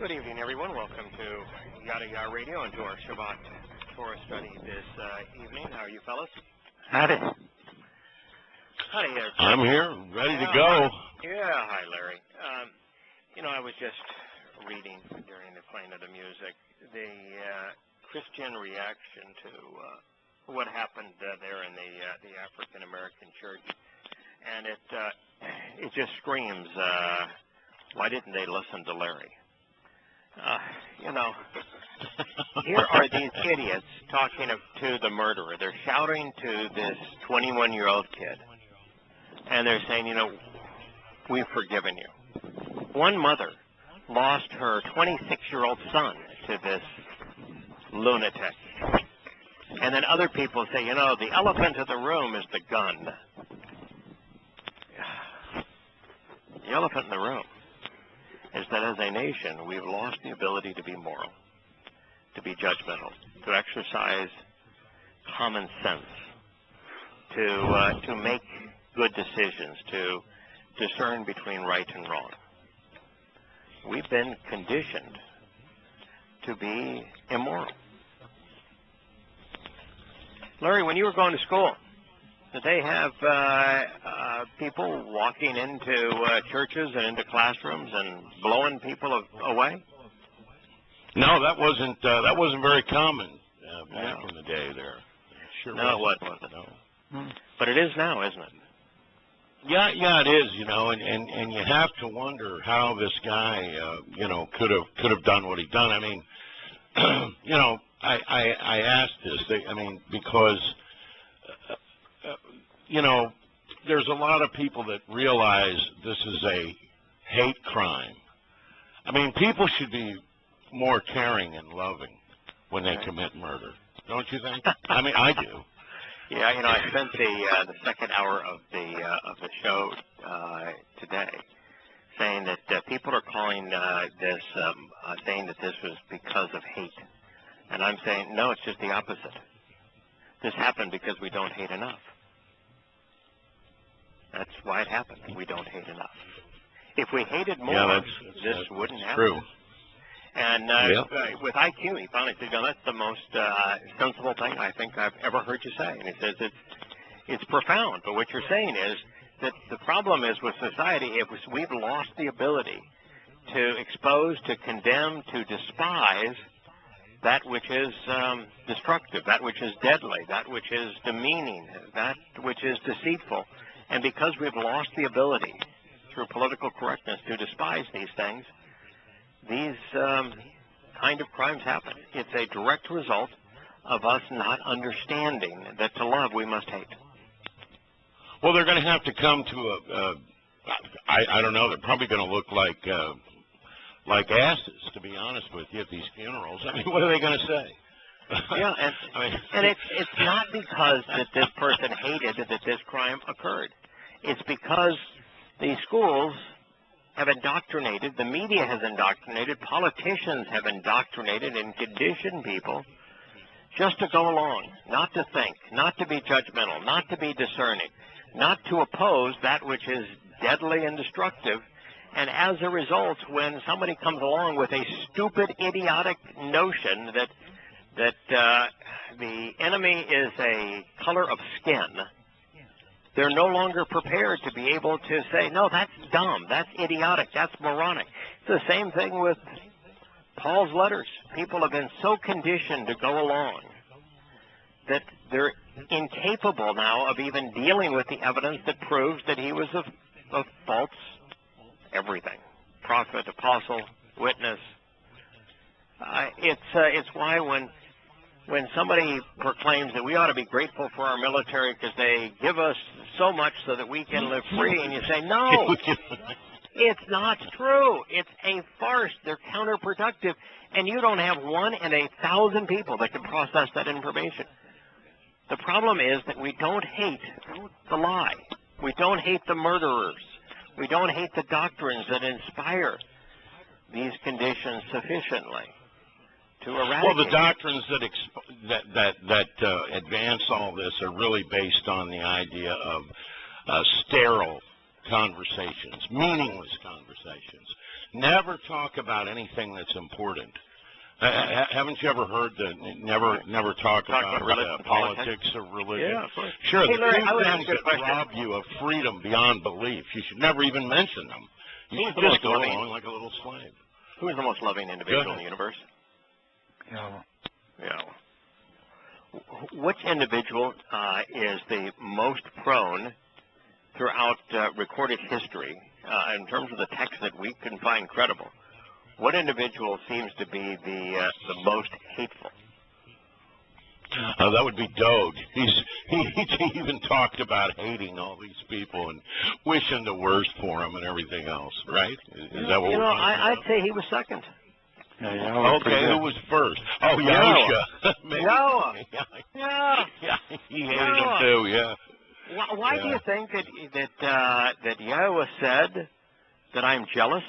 Good evening, everyone. Welcome to Yada Yahweh Radio and to our Shabbat Torah study this evening. How are you, fellas? Howdy. Howdy, I'm here, ready to go. Yeah, hi, Larry. I was just reading during the playing of the music the Christian reaction to what happened there in the African American church, and it just screams, why didn't they listen to Larry? Here are these idiots talking to the murderer. They're shouting to this 21-year-old kid, and they're saying, we've forgiven you. One mother lost her 26-year-old son to this lunatic. And then other people say, the elephant in the room is the gun. The elephant in the room is that as a nation, we've lost the ability to be moral, to be judgmental, to exercise common sense, to make good decisions, to discern between right and wrong. We've been conditioned to be immoral. Larry, when you were going to school, did they have people walking into churches and into classrooms and blowing people away? No, that wasn't very common back in the day there. Sure no, it wasn't. No. But it is now, isn't it? Yeah, it is. And you have to wonder how this guy, could have done what he done. I mean, I asked this. Because. There's a lot of people that realize this is a hate crime. I mean, people should be more caring and loving when they commit murder. Don't you think? I mean, I do. Yeah, I spent the second hour of the show today saying that people are calling this, saying that this was because of hate. And I'm saying, no, it's just the opposite. This happened because we don't hate enough. That's why it happened. We don't hate enough. If we hated more, this wouldn't happen. True. And with IQ, he finally said, that's the most sensible thing I think I've ever heard you say. And he says it's profound. But what you're saying is that the problem is with society, we've lost the ability to expose, to condemn, to despise that which is destructive, that which is deadly, that which is demeaning, that which is deceitful. And because we've lost the ability through political correctness to despise these things, these kind of crimes happen. It's a direct result of us not understanding that to love we must hate. Well, they're going to have to come to I don't know, they're probably going to look like asses, to be honest with you, at these funerals. I mean, what are they going to say? Yeah, and it's not because that this person hated that this crime occurred. It's because these schools have indoctrinated, the media has indoctrinated, politicians have indoctrinated and conditioned people just to go along, not to think, not to be judgmental, not to be discerning, not to oppose that which is deadly and destructive. And as a result, when somebody comes along with a stupid, idiotic notion that the enemy is a color of skin, they're no longer prepared to be able to say, no, that's dumb, that's idiotic, that's moronic. It's the same thing with Paul's letters. People have been so conditioned to go along that they're incapable now of even dealing with the evidence that proves that he was a false everything. Prophet, apostle, witness. It's why when somebody proclaims that we ought to be grateful for our military because they give us so much so that we can live free, and you say, no, it's not true. It's a farce. They're counterproductive, and you don't have 1 in 1,000 people that can process that information. The problem is that we don't hate the lie. We don't hate the murderers. We don't hate the doctrines that inspire these conditions sufficiently to eradicate. Well, the doctrines that advance all this are really based on the idea of sterile conversations, meaningless conversations. Never talk about anything that's important. Haven't you ever heard that never talk about politics or religion? Yeah, of course. Sure, Hey, the Larry, I two would ask things you a that question. rob you of freedom beyond belief, you should never even mention them. You should just go along like a little slave. Who is the most loving individual in the universe? Yahowah. Yeah. Which individual is the most prone throughout recorded history, in terms of the text that we can find credible? What individual seems to be the most hateful? That would be Doge. He even talked about hating all these people and wishing the worst for them and everything else, right? Is that what we're talking I'd about? say he was second. Yeah, Yahowah. Okay, who was first? Oh, Yahowah. Yahusha. Maybe. Yahowah. Yeah, he hated Yahowah. him too. Yeah. Why do you think that Yahweh said that I'm jealous?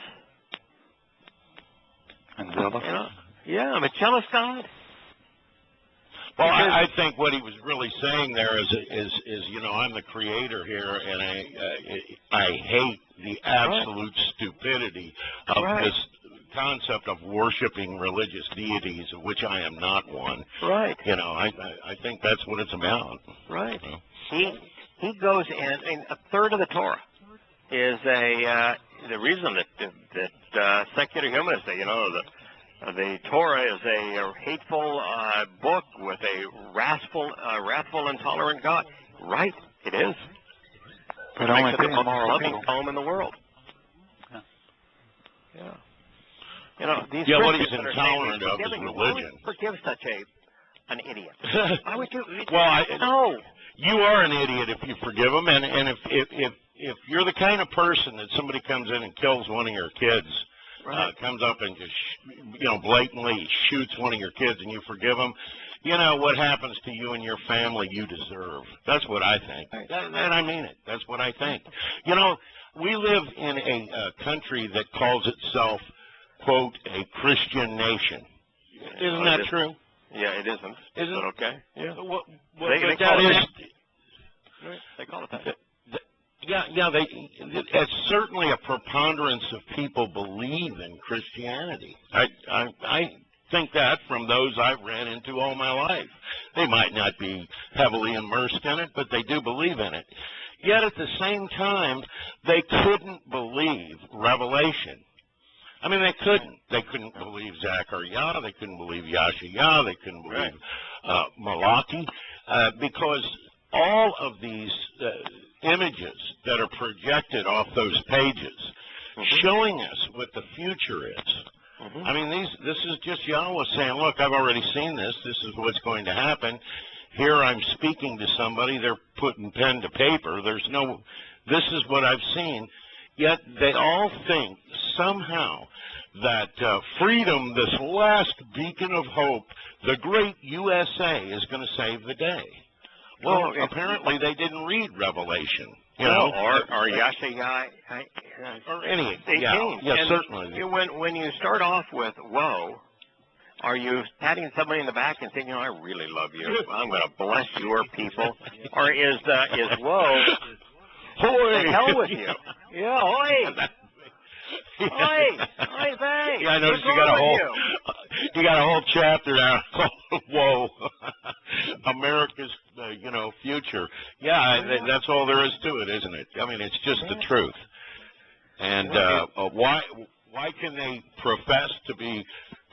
And jealous? Yeah, I'm a jealous God. Well, I think what he was really saying there is I'm the creator here, and I hate the absolute stupidity of this concept of worshiping religious deities, of which I am not one. Right. I think that's what it's about. Right. He goes in a third of the Torah is the reason that secular humanists say the Torah is a hateful book with a wrathful, intolerant God. Right, it is. But It only makes it the being most moral loving people. poem in the world. Yeah. These What he's Christians that are intolerant saying, of is why would religion. you forgive such an idiot? Why would you? Well, No. you are an idiot if you forgive him, and if you're the kind of person that somebody comes in and kills one of your kids, comes up and just blatantly shoots one of your kids, and you forgive him, what happens to you and your family you deserve. That's what I think, and I mean it. That's what I think. We live in a country that calls itself, quote, a Christian nation. Isn't that true? Yeah, it isn't. Isn't it okay? Yeah. They call it They call it that. It's certainly a preponderance of people believe in Christianity. I think that from those I've ran into all my life. They might not be heavily immersed in it, but they do believe in it. Yet at the same time, they couldn't believe Revelation. I mean, they couldn't. They couldn't believe Zechariah. They couldn't believe Yahshua. They couldn't believe Malachi, because all of these images that are projected off those pages, showing us what the future is. I mean, this is just Yahweh saying, look, I've already seen this. This is what's going to happen. Here I'm speaking to somebody. They're putting pen to paper. This is what I've seen. Yet they all think somehow that freedom, this last beacon of hope, the great USA, is going to save the day. Well, apparently they didn't read Revelation, or Yahshua, or any. And Certainly. When you start off with "Whoa," are you patting somebody in the back and saying, I really love you. I'm going to bless your people, or is "Whoa"? Hoy! The hell with you. Yeah, hoy! Hoy, bang! Yeah, I noticed you got a whole chapter now called "Whoa, America's future." Yeah, that's all there is to it, isn't it? I mean, it's just the truth. And why can they profess to be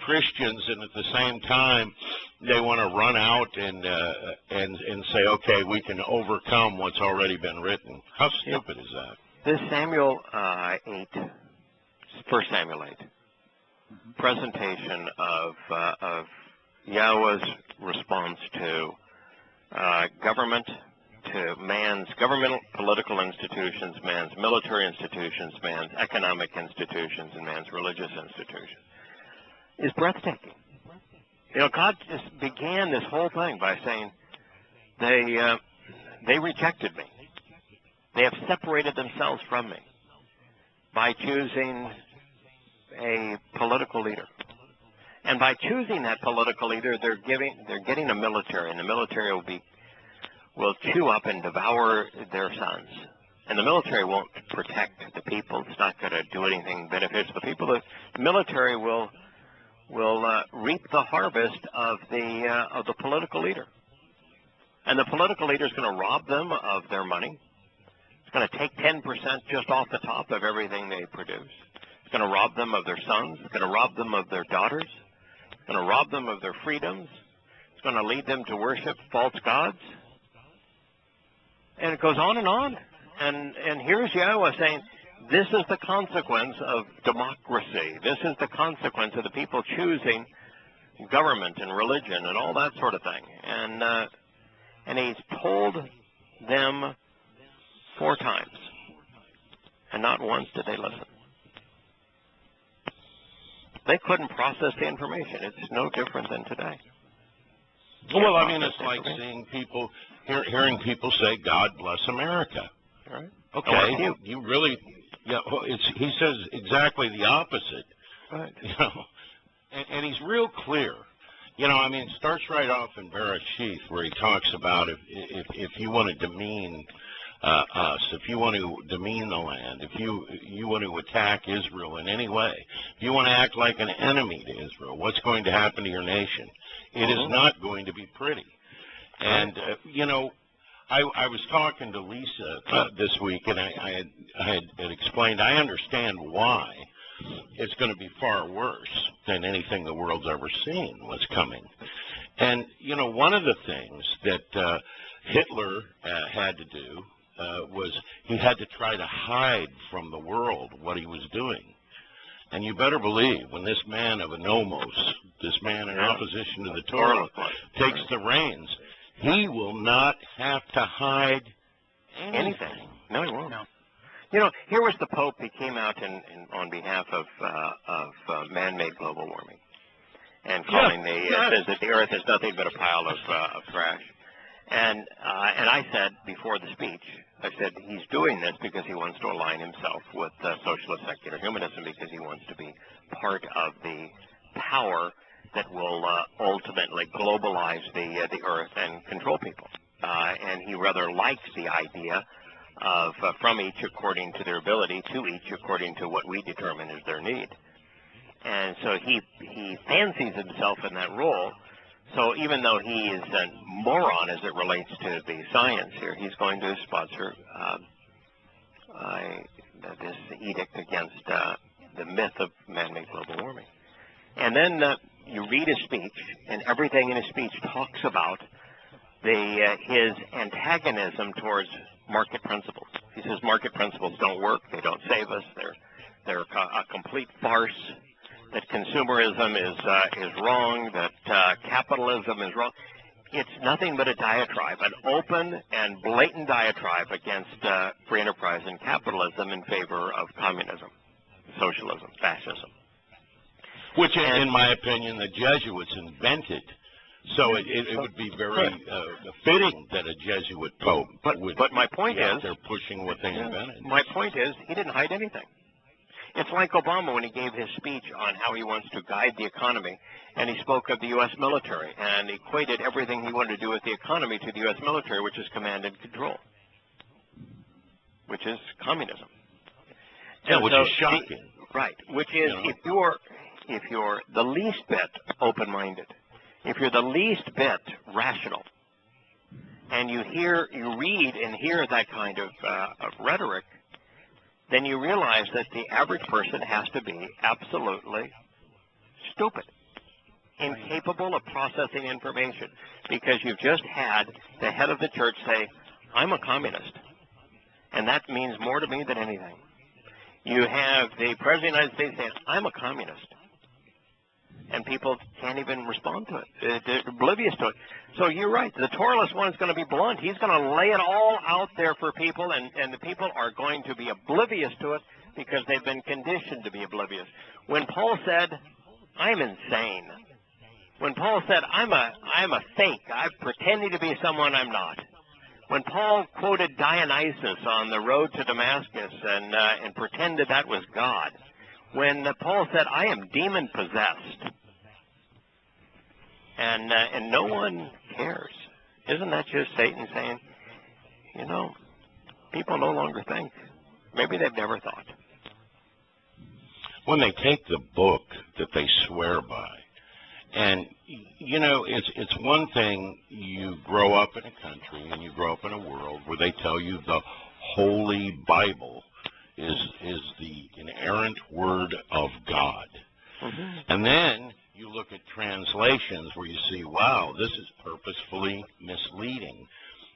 Christians and at the same time they want to run out and say, okay, we can overcome what's already been written? How stupid is that? This Samuel 8, 1 Samuel 8, presentation of Yahweh's response to government, to man's governmental political institutions, man's military institutions, man's economic institutions, and man's religious institutions, is breathtaking. God just began this whole thing by saying they rejected me. They have separated themselves from me by choosing a political leader. And by choosing that political leader, they're getting a military, and the military will chew up and devour their sons. And the military won't protect the people. It's not going to do anything beneficial to the people. The military will reap the harvest of the political leader. And the political leader is going to rob them of their money. It's going to take 10% just off the top of everything they produce. It's going to rob them of their sons. It's going to rob them of their daughters. It's going to rob them of their freedoms. It's going to lead them to worship false gods. And it goes on and on. And here's Yahowah saying, this is the consequence of democracy. This is the consequence of the people choosing government and religion and all that sort of thing. And he's told them 4 times, and not once did they listen. They couldn't process the information. It's no different than today. Well, I mean, it's like seeing people, hearing people say, "God bless America." Right. Okay, you really, yeah. He says exactly the opposite. Right. You know, and he's real clear. You know, I mean, it starts right off in Bereshith, where he talks about if you want to demean us, if you want to demean the land, if you want to attack Israel in any way, if you want to act like an enemy to Israel, what's going to happen to your nation? It is not going to be pretty. And you know, I was talking to Lisa this week, and I had explained I understand why it's going to be far worse than anything the world's ever seen what's coming. And you know, one of the things that Hitler had to do was he had to try to hide from the world what he was doing. And you better believe, when this man of a nomos, this man in opposition to the Torah, takes the reins, he will not have to hide anything. No, he won't. No. You know, here was the Pope. He came out on behalf of man-made global warming, and calling says that the Earth is nothing but a pile of trash. And I said before the speech, I said he's doing this because he wants to align himself with socialist secular humanism, because he wants to be part of the power that will ultimately globalize the Earth and control people. And he rather likes the idea of from each according to their ability, to each according to what we determine is their need. And so he fancies himself in that role. So even though he is a moron as it relates to the science here, he's going to sponsor this edict against the myth of man-made global warming. And then you read his speech, and everything in his speech talks about his antagonism towards market principles. He says market principles don't work, they don't save us, they're a complete farce, that consumerism is wrong, that capitalism is wrong. It's nothing but a diatribe, an open and blatant diatribe against free enterprise and capitalism in favor of communism, socialism, fascism. Which, in my opinion, the Jesuits invented. So it would be very fitting that a Jesuit pope would. But my point is, they're pushing what they invented. My point is, he didn't hide anything. It's like Obama when he gave his speech on how he wants to guide the economy, and he spoke of the U.S. military and equated everything he wanted to do with the economy to the U.S. military, which is command and control, which is communism. Yeah, which is shocking. Right, which is if you're the least bit open-minded, if you're the least bit rational, and you read and hear that kind of rhetoric, then you realize that the average person has to be absolutely stupid, incapable of processing information, because you've just had the head of the church say, "I'm a communist," and that means more to me than anything. You have the President of the United States saying, "I'm a communist," and people can't even respond to it. They're oblivious to it. So you're right. The Toralist one is going to be blunt. He's going to lay it all out there for people, and the people are going to be oblivious to it because they've been conditioned to be oblivious. When Paul said, "I'm insane," when Paul said, I'm a fake, I'm pretending to be someone I'm not," when Paul quoted Dionysus on the road to Damascus and pretended that was God, when Paul said, "I am demon-possessed," and no one cares. Isn't that just Satan saying, people no longer think. Maybe they've never thought. When they take the book that they swear by, and, you know, it's one thing you grow up in a country and you grow up in a world where they tell you the Holy Bible is the inerrant Word of God. Mm-hmm. And then you look at translations where you see, wow, this is purposefully misleading.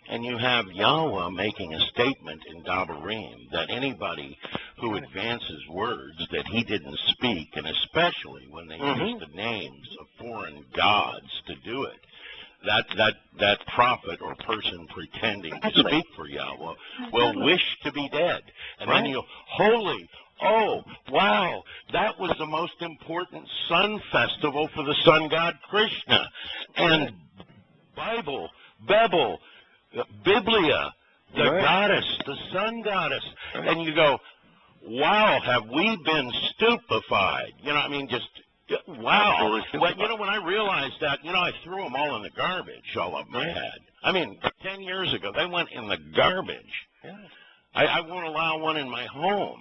And you have Yahweh making a statement in Dabarim that anybody who advances words that he didn't speak, and especially when they use the names of foreign gods to do it, that prophet or person pretending to speak for Yahweh will wish to be dead. And then you, holy, oh, wow, that was the most important sun festival for the sun god Krishna. And Bible, Bebel, Biblia, the goddess, the sun goddess. And you go, wow, have we been stupefied? You know, I mean, just, wow. Well, you know, when I realized that, you know, I threw them all in the garbage, all of them I had. I mean, 10 years ago, they went in the garbage. Yeah. I won't allow one in my home,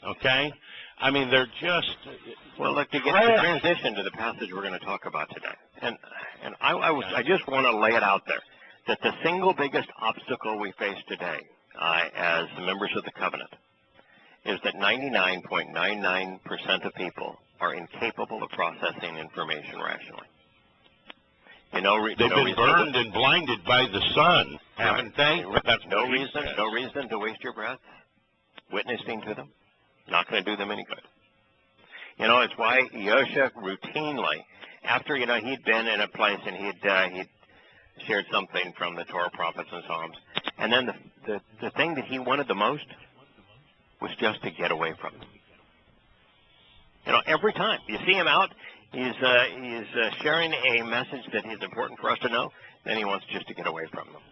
okay? I mean, they're just... Well, look, to get the transition to the passage we're going to talk about today, and I just want to lay it out there, that the single biggest obstacle we face today as members of the covenant is that 99.99% of people are incapable of processing information rationally. They've been burned and blinded by the sun, haven't they? That's no reason to waste your breath witnessing to them. Not going to do them any good. You know, it's why Yosha routinely, after, you know, he'd been in a place and he'd shared something from the Torah, prophets, and Psalms, and then the thing that he wanted the most was just to get away from them. You know, every time you see him out, he's sharing a message that is important for us to know, then he wants just to get away from them.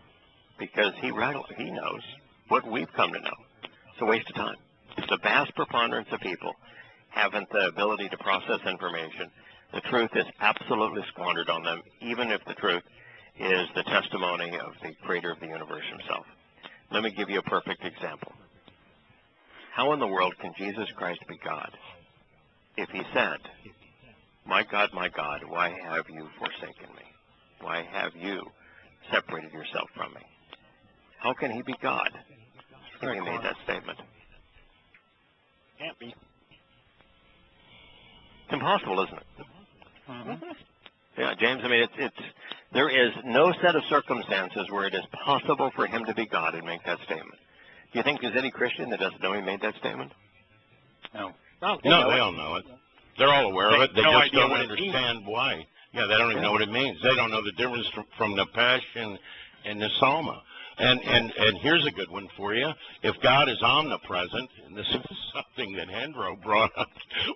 Because he knows what we've come to know. It's a waste of time. The vast preponderance of people haven't the ability to process information. The truth is absolutely squandered on them, even if the truth is the testimony of the creator of the universe himself. Let me give you a perfect example. How in the world can Jesus Christ be God if he said, my God, why have you forsaken me? Why have you separated yourself from me? How can he be God if he made that statement? Can't be. It's impossible, isn't it? Mm-hmm. Yeah, James, I mean, there is no set of circumstances where it is possible for him to be God and make that statement. Do you think there's any Christian that doesn't know he made that statement? No. No, they all know it. They're all aware of it. They just don't understand why. Yeah, they don't even know what it means. They don't know the difference from Nepesh and Nisalma. And here's a good one for you. If God is omnipresent, and this is something that Hendro brought up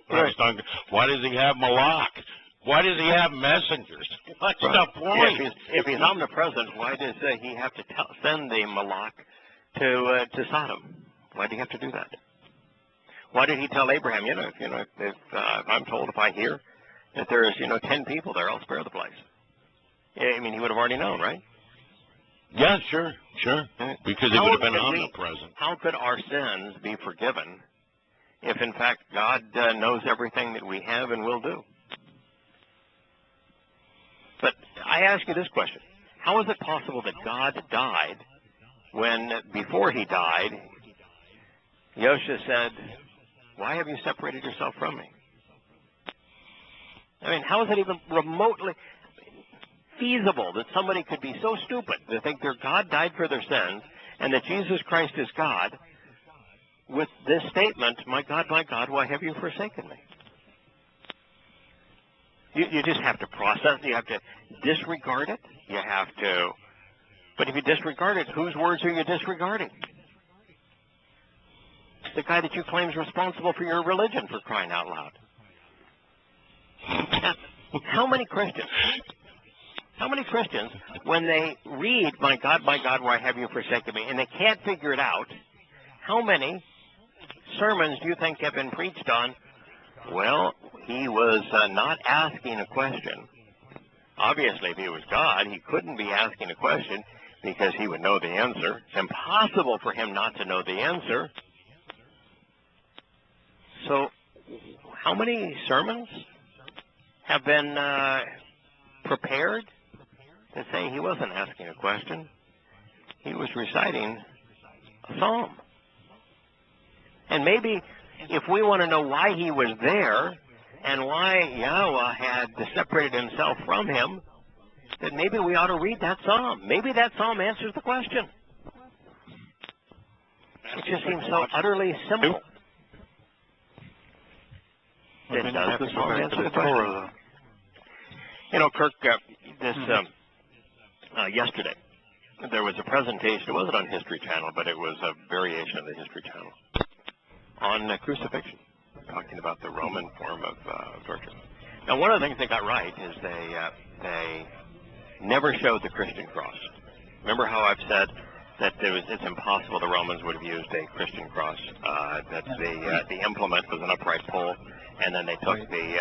when I was talking, why does he have Malak? Why does he have messengers? What's the point? Yeah, if he's omnipresent, why does he have to send the Malak to Sodom? Why do you have to do that? Why did he tell Abraham, if I'm told, if I hear that there's 10 people there, I'll spare the place? I mean, he would have already known, right? Yeah, sure. Because it would have been omnipresent. How could our sins be forgiven if, in fact, God knows everything that we have and will do? But I ask you this question. How is it possible that God died when, before he died, Yosha said, why have you separated yourself from me? I mean, how is it even remotely feasible that somebody could be so stupid to think their God died for their sins and that Jesus Christ is God with this statement, my God, why have you forsaken me? You just have to process it. You have to disregard it. You have to. But if you disregard it, whose words are you disregarding? The guy that you claim is responsible for your religion, for crying out loud. How many Christians, when they read, my God, why have you forsaken me, and they can't figure it out, how many sermons do you think have been preached on, well, he was not asking a question. Obviously, if he was God, he couldn't be asking a question because he would know the answer. It's impossible for him not to know the answer. So, how many sermons have been prepared to say he wasn't asking a question? He was reciting a psalm. And maybe if we want to know why he was there and why Yahowah had separated himself from him, then maybe we ought to read that psalm. Maybe that psalm answers the question. It just seems so utterly simple. It does the psalm answer the question. You know, Kirk, yesterday, there was a presentation. It wasn't on History Channel, but it was a variation of the History Channel on crucifixion, talking about the Roman form of torture. Now, one of the things they got right is they never showed the Christian cross. Remember how I've said that it's impossible the Romans would have used a Christian cross, that the implement was an upright pole, and then they took the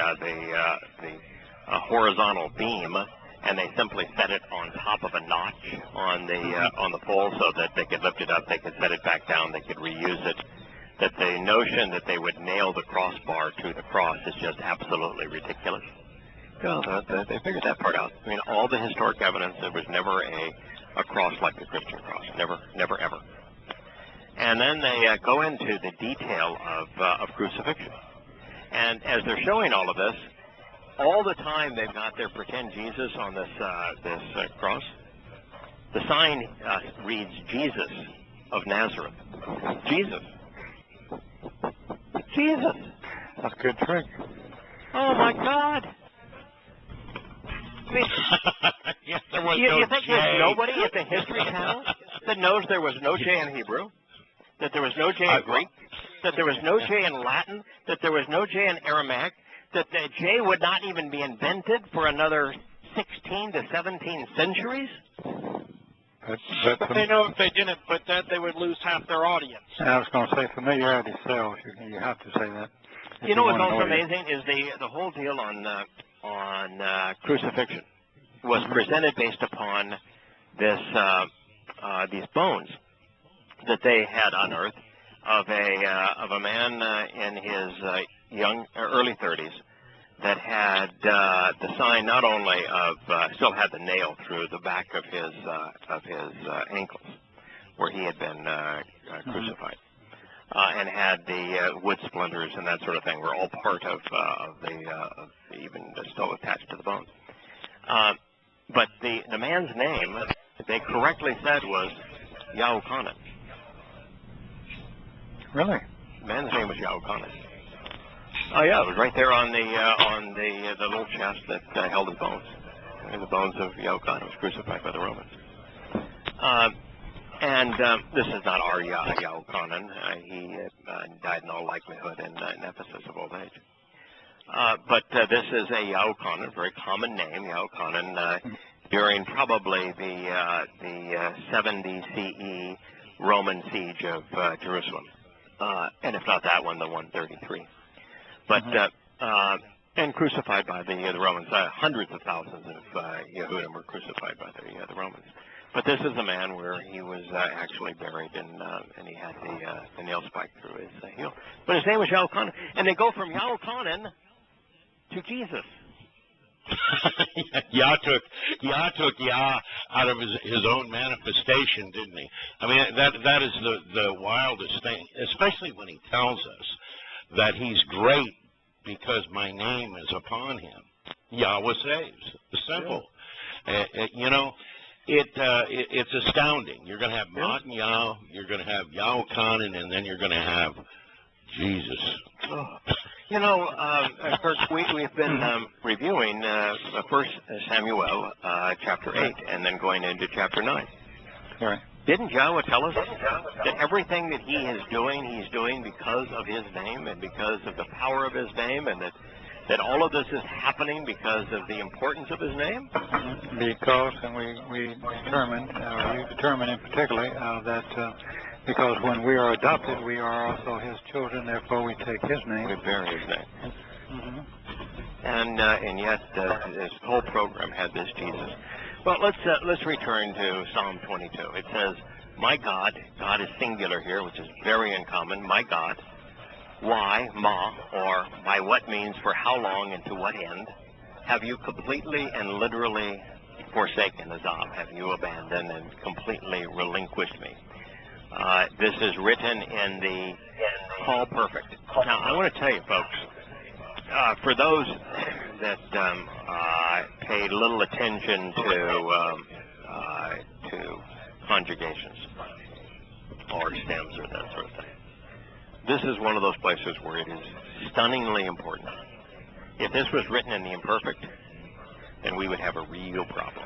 horizontal beam and they simply set it on top of a notch on the pole so that they could lift it up, they could set it back down, they could reuse it. That the notion that they would nail the crossbar to the cross is just absolutely ridiculous. They figured that part out. I mean, all the historic evidence, there was never a cross like the Christian cross. Never, ever. And then they go into the detail of crucifixion. And as they're showing all of this, all the time they've got their pretend Jesus on this cross. The sign reads Jesus of Nazareth. Jesus. Jesus. That's a good trick. Oh my God. I mean, yes, there was you think J. there's nobody at the History Channel that knows there was no J in Hebrew, that there was no J in Greek, that there was no J in Latin, that there was no J in Aramaic, that the J would not even be invented for another 16 to 17 centuries? But they know if they didn't put that, they would lose half their audience. I was going to say familiarity sells. You have to say that. You know what's also amazing is the whole deal on crucifixion was presented based upon these bones that they had unearthed of a man in his early 30s that had the sign not only of still had the nail through the back of his ankles where he had been crucified, and had the wood splinters and that sort of thing were all part of even still attached to the bones. But the man's name they correctly said was Yahowah. Really? The man's name was Yahowah. Oh yeah, it was right there on the little chest that held his bones. The bones of Yahowah was crucified by the Romans. And this is not our Yahowah. He died in all likelihood in Ephesus of old age. But this is a Yahowah, a very common name, Yahowah, during probably the 70 CE Roman siege of Jerusalem, and if not that one, the 133. But and crucified by the Romans. Hundreds of thousands of Yehudim were crucified by the Romans. But this is a man where he was actually buried, and he had the nail spike through his heel. But his name was Yahowah, and they go from Yahowah to Jesus. Yah took Yah out of his own manifestation, didn't he? I mean, that is the wildest thing, especially when he tells us that he's great because my name is upon him. Yahweh saves. It's simple. You know, it's astounding. You're going to have Matan Yah, you're going to have Yahowah, and then you're going to have Jesus. Oh. You know, Kirk, we've been reviewing 1 Samuel chapter 8 and then going into chapter 9. Right. Didn't Yahweh tell us that everything that he is doing, he's doing because of his name and because of the power of his name, and that all of this is happening because of the importance of his name? Because, and we determined in particular that because when we are adopted, we are also his children, therefore we take his name. We bear his name. And yet this whole program had this Jesus. Well, let's return to Psalm 22. It says, "My God," God is singular here, which is very uncommon. "My God why, ma, or by what means, for how long, and to what end, have you completely and literally forsaken, Azab? Have you abandoned and completely relinquished me? This is written in the Call Perfect. Now, I want to tell you, folks, for those that pay little attention to conjugations or stems or that sort of thing, this is one of those places where it is stunningly important. If this was written in the imperfect, then we would have a real problem,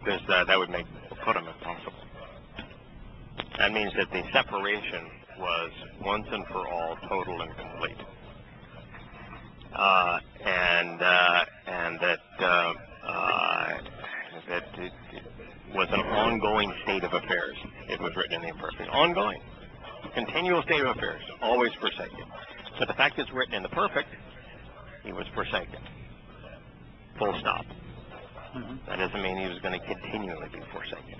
because that would make put-em impossible. That means that the separation was once and for all total and complete, and that it was an ongoing state of affairs. It was written in the imperfect, ongoing, continual state of affairs, always forsaken. So the fact that it's written in the perfect, he was forsaken. Full stop. That doesn't mean he was going to continually be forsaken.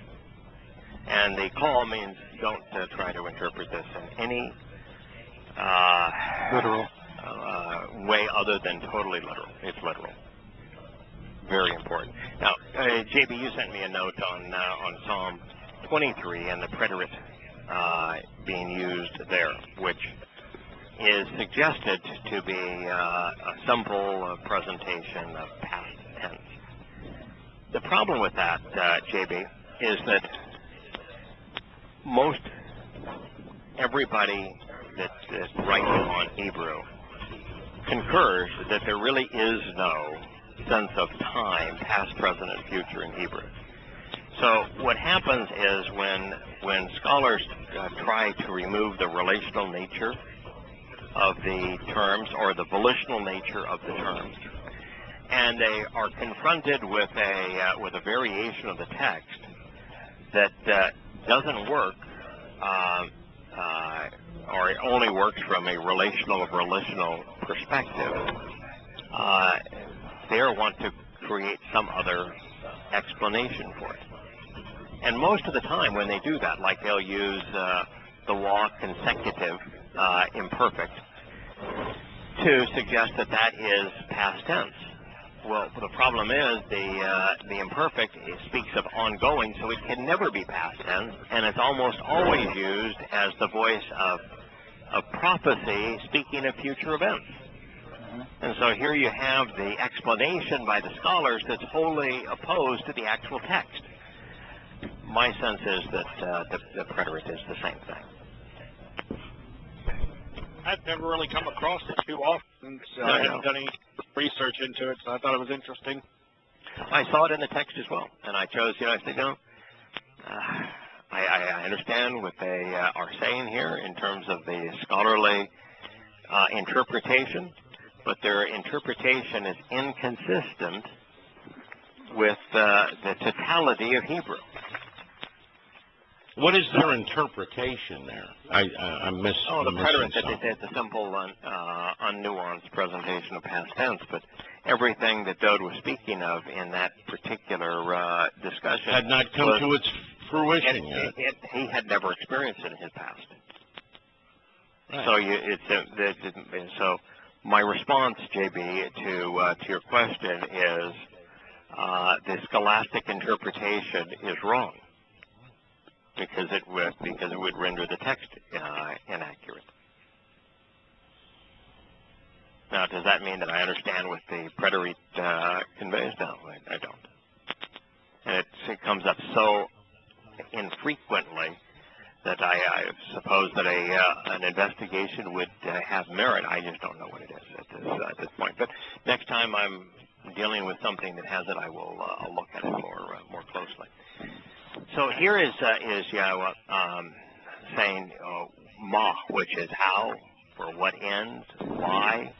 And the call means don't try to interpret this in any literal way other than totally literal. It's literal. Very important. Now, JB, you sent me a note on Psalm 23 and the preterite being used there, which is suggested to be a simple presentation of past tense. The problem with that, JB, is that most everybody that writes on Hebrew concurs that there really is no sense of time, past, present, and future in Hebrew. So what happens is when scholars try to remove the relational nature of the terms or the volitional nature of the terms, and they are confronted with a variation of the text that doesn't work, or it only works from a relational perspective, they want to create some other explanation for it. And most of the time when they do that, like they'll use the law consecutive imperfect to suggest that is past tense. Well, the problem is the imperfect speaks of ongoing, so it can never be past tense, and it's almost always used as the voice of prophecy speaking of future events. And so here you have the explanation by the scholars that's wholly opposed to the actual text. My sense is that the preterite is the same thing. I've never really come across it too often, so I haven't done any research into it, so I thought it was interesting. I saw it in the text as well, and I chose, I said, I understand what they are saying here in terms of the scholarly interpretation, but their interpretation is inconsistent with the totality of Hebrew. What is their interpretation there? I missed. Oh, the preterite, it's a simple, unnuanced presentation of past tense, but everything that Dode was speaking of in that particular discussion had not come to its fruition yet. He had never experienced it in his past. Right. So my response, JB, to your question is the scholastic interpretation is wrong. Because it would render the text inaccurate. Now, does that mean that I understand what the preterite conveys? No, I don't. And it comes up so infrequently that I suppose that an investigation would have merit. I just don't know what it is at this point. But next time I'm dealing with something that has it, I'll look at it more closely. So here is Yahowah saying ma, which is how, for what ends, why,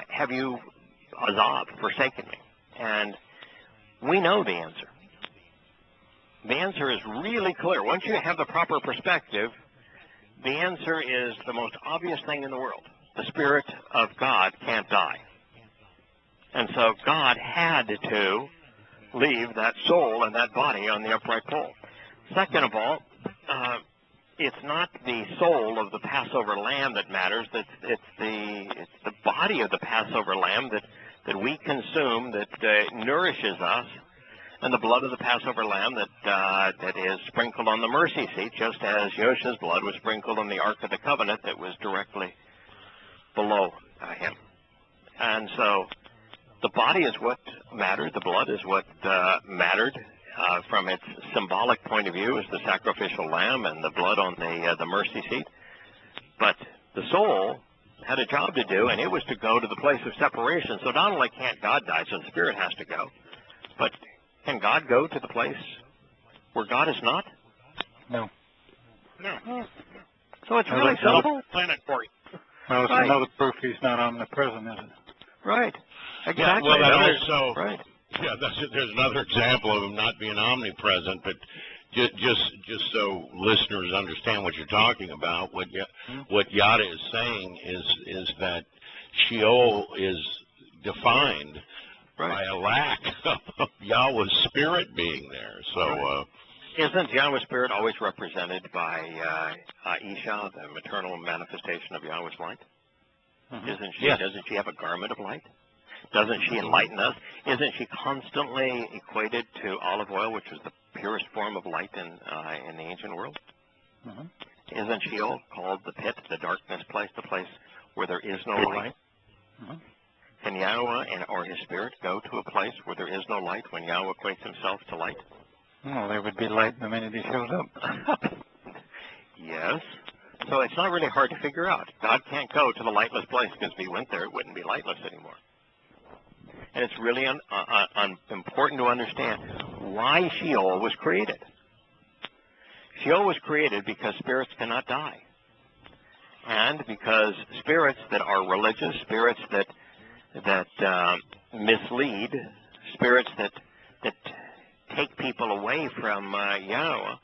have you, Azab, forsaken me? And we know the answer. The answer is really clear. Once you have the proper perspective, the answer is the most obvious thing in the world. The Spirit of God can't die. And so God had to leave that soul and that body on the upright pole. Second of all, it's not the soul of the Passover lamb that matters. It's the body of the Passover lamb that we consume, that nourishes us, and the blood of the Passover lamb that is sprinkled on the mercy seat, just as Yosha's blood was sprinkled on the Ark of the Covenant that was directly below him. And so the body is what mattered. The blood is what mattered from its symbolic point of view as the sacrificial lamb and the blood on the mercy seat. But the soul had a job to do, and it was to go to the place of separation. So not only can't God die, so the Spirit has to go, but can God go to the place where God is not? No. No. So it's really simple. Planetary. Well, it's another proof he's not omnipresent, isn't it? Right. Exactly. Yeah, well, that also, right. Yeah, there's another example of him not being omnipresent, but just so listeners understand what you're talking about, what Yada is saying is that Sheol is defined by a lack of Yahweh's Spirit being there. So, isn't Yahweh's Spirit always represented by Isha, the maternal manifestation of Yahweh's light? Isn't she? Yes. Doesn't she have a garment of light? Doesn't she enlighten us? Isn't she constantly equated to olive oil, which is the purest form of light in the ancient world? Isn't Sheol called the pit, the darkness place, the place where there is no light? Can Yahweh or his Spirit go to a place where there is no light when Yahweh equates himself to light? Well, there would be light the minute he shows up. Yes. So it's not really hard to figure out. God can't go to the lightless place, because if he went there, it wouldn't be lightless anymore. And it's really important to understand why Sheol was created. Sheol was created because spirits cannot die. And because spirits that are religious, spirits that mislead, spirits that take people away from Yahweh,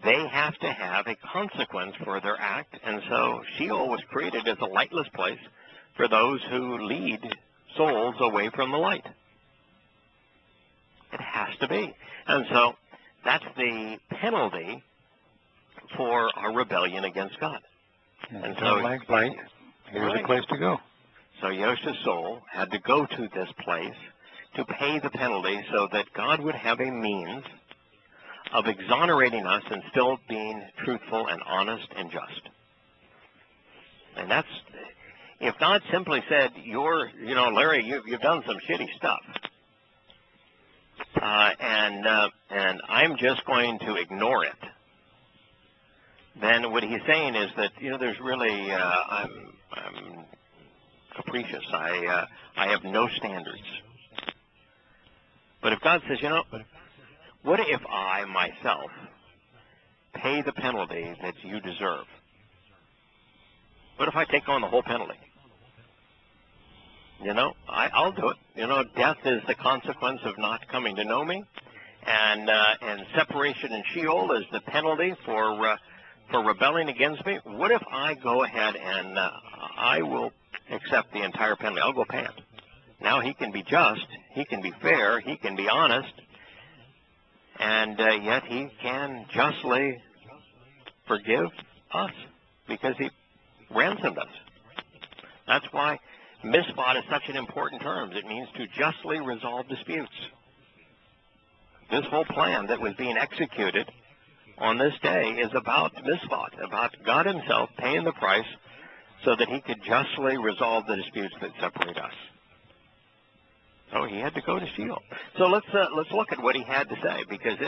they have to have a consequence for their act. And so Sheol was created as a lightless place for those who lead souls away from the light. It has to be. And so that's the penalty for our rebellion against God. And so, like light, here's a place to go. So Yosha's soul had to go to this place to pay the penalty so that God would have a means of exonerating us and still being truthful and honest and just. And that's, if God simply said, Larry, you've done some shitty stuff, and I'm just going to ignore it, then what he's saying is that, there's really, I'm capricious. I have no standards. But if God says, what if I myself pay the penalty that you deserve? What if I take on the whole penalty? I'll do it. Death is the consequence of not coming to know me, and separation in Sheol is the penalty for rebelling against me. What if I go ahead and I will accept the entire penalty? I'll go pay it. Now he can be just, he can be fair, he can be honest, and yet he can justly forgive us because he ransomed us. That's why misfot is such an important term. It means to justly resolve disputes. This whole plan that was being executed on this day is about misfot, about God himself paying the price so that he could justly resolve the disputes that separate us. So he had to go to Sheol. So let's look at what he had to say, because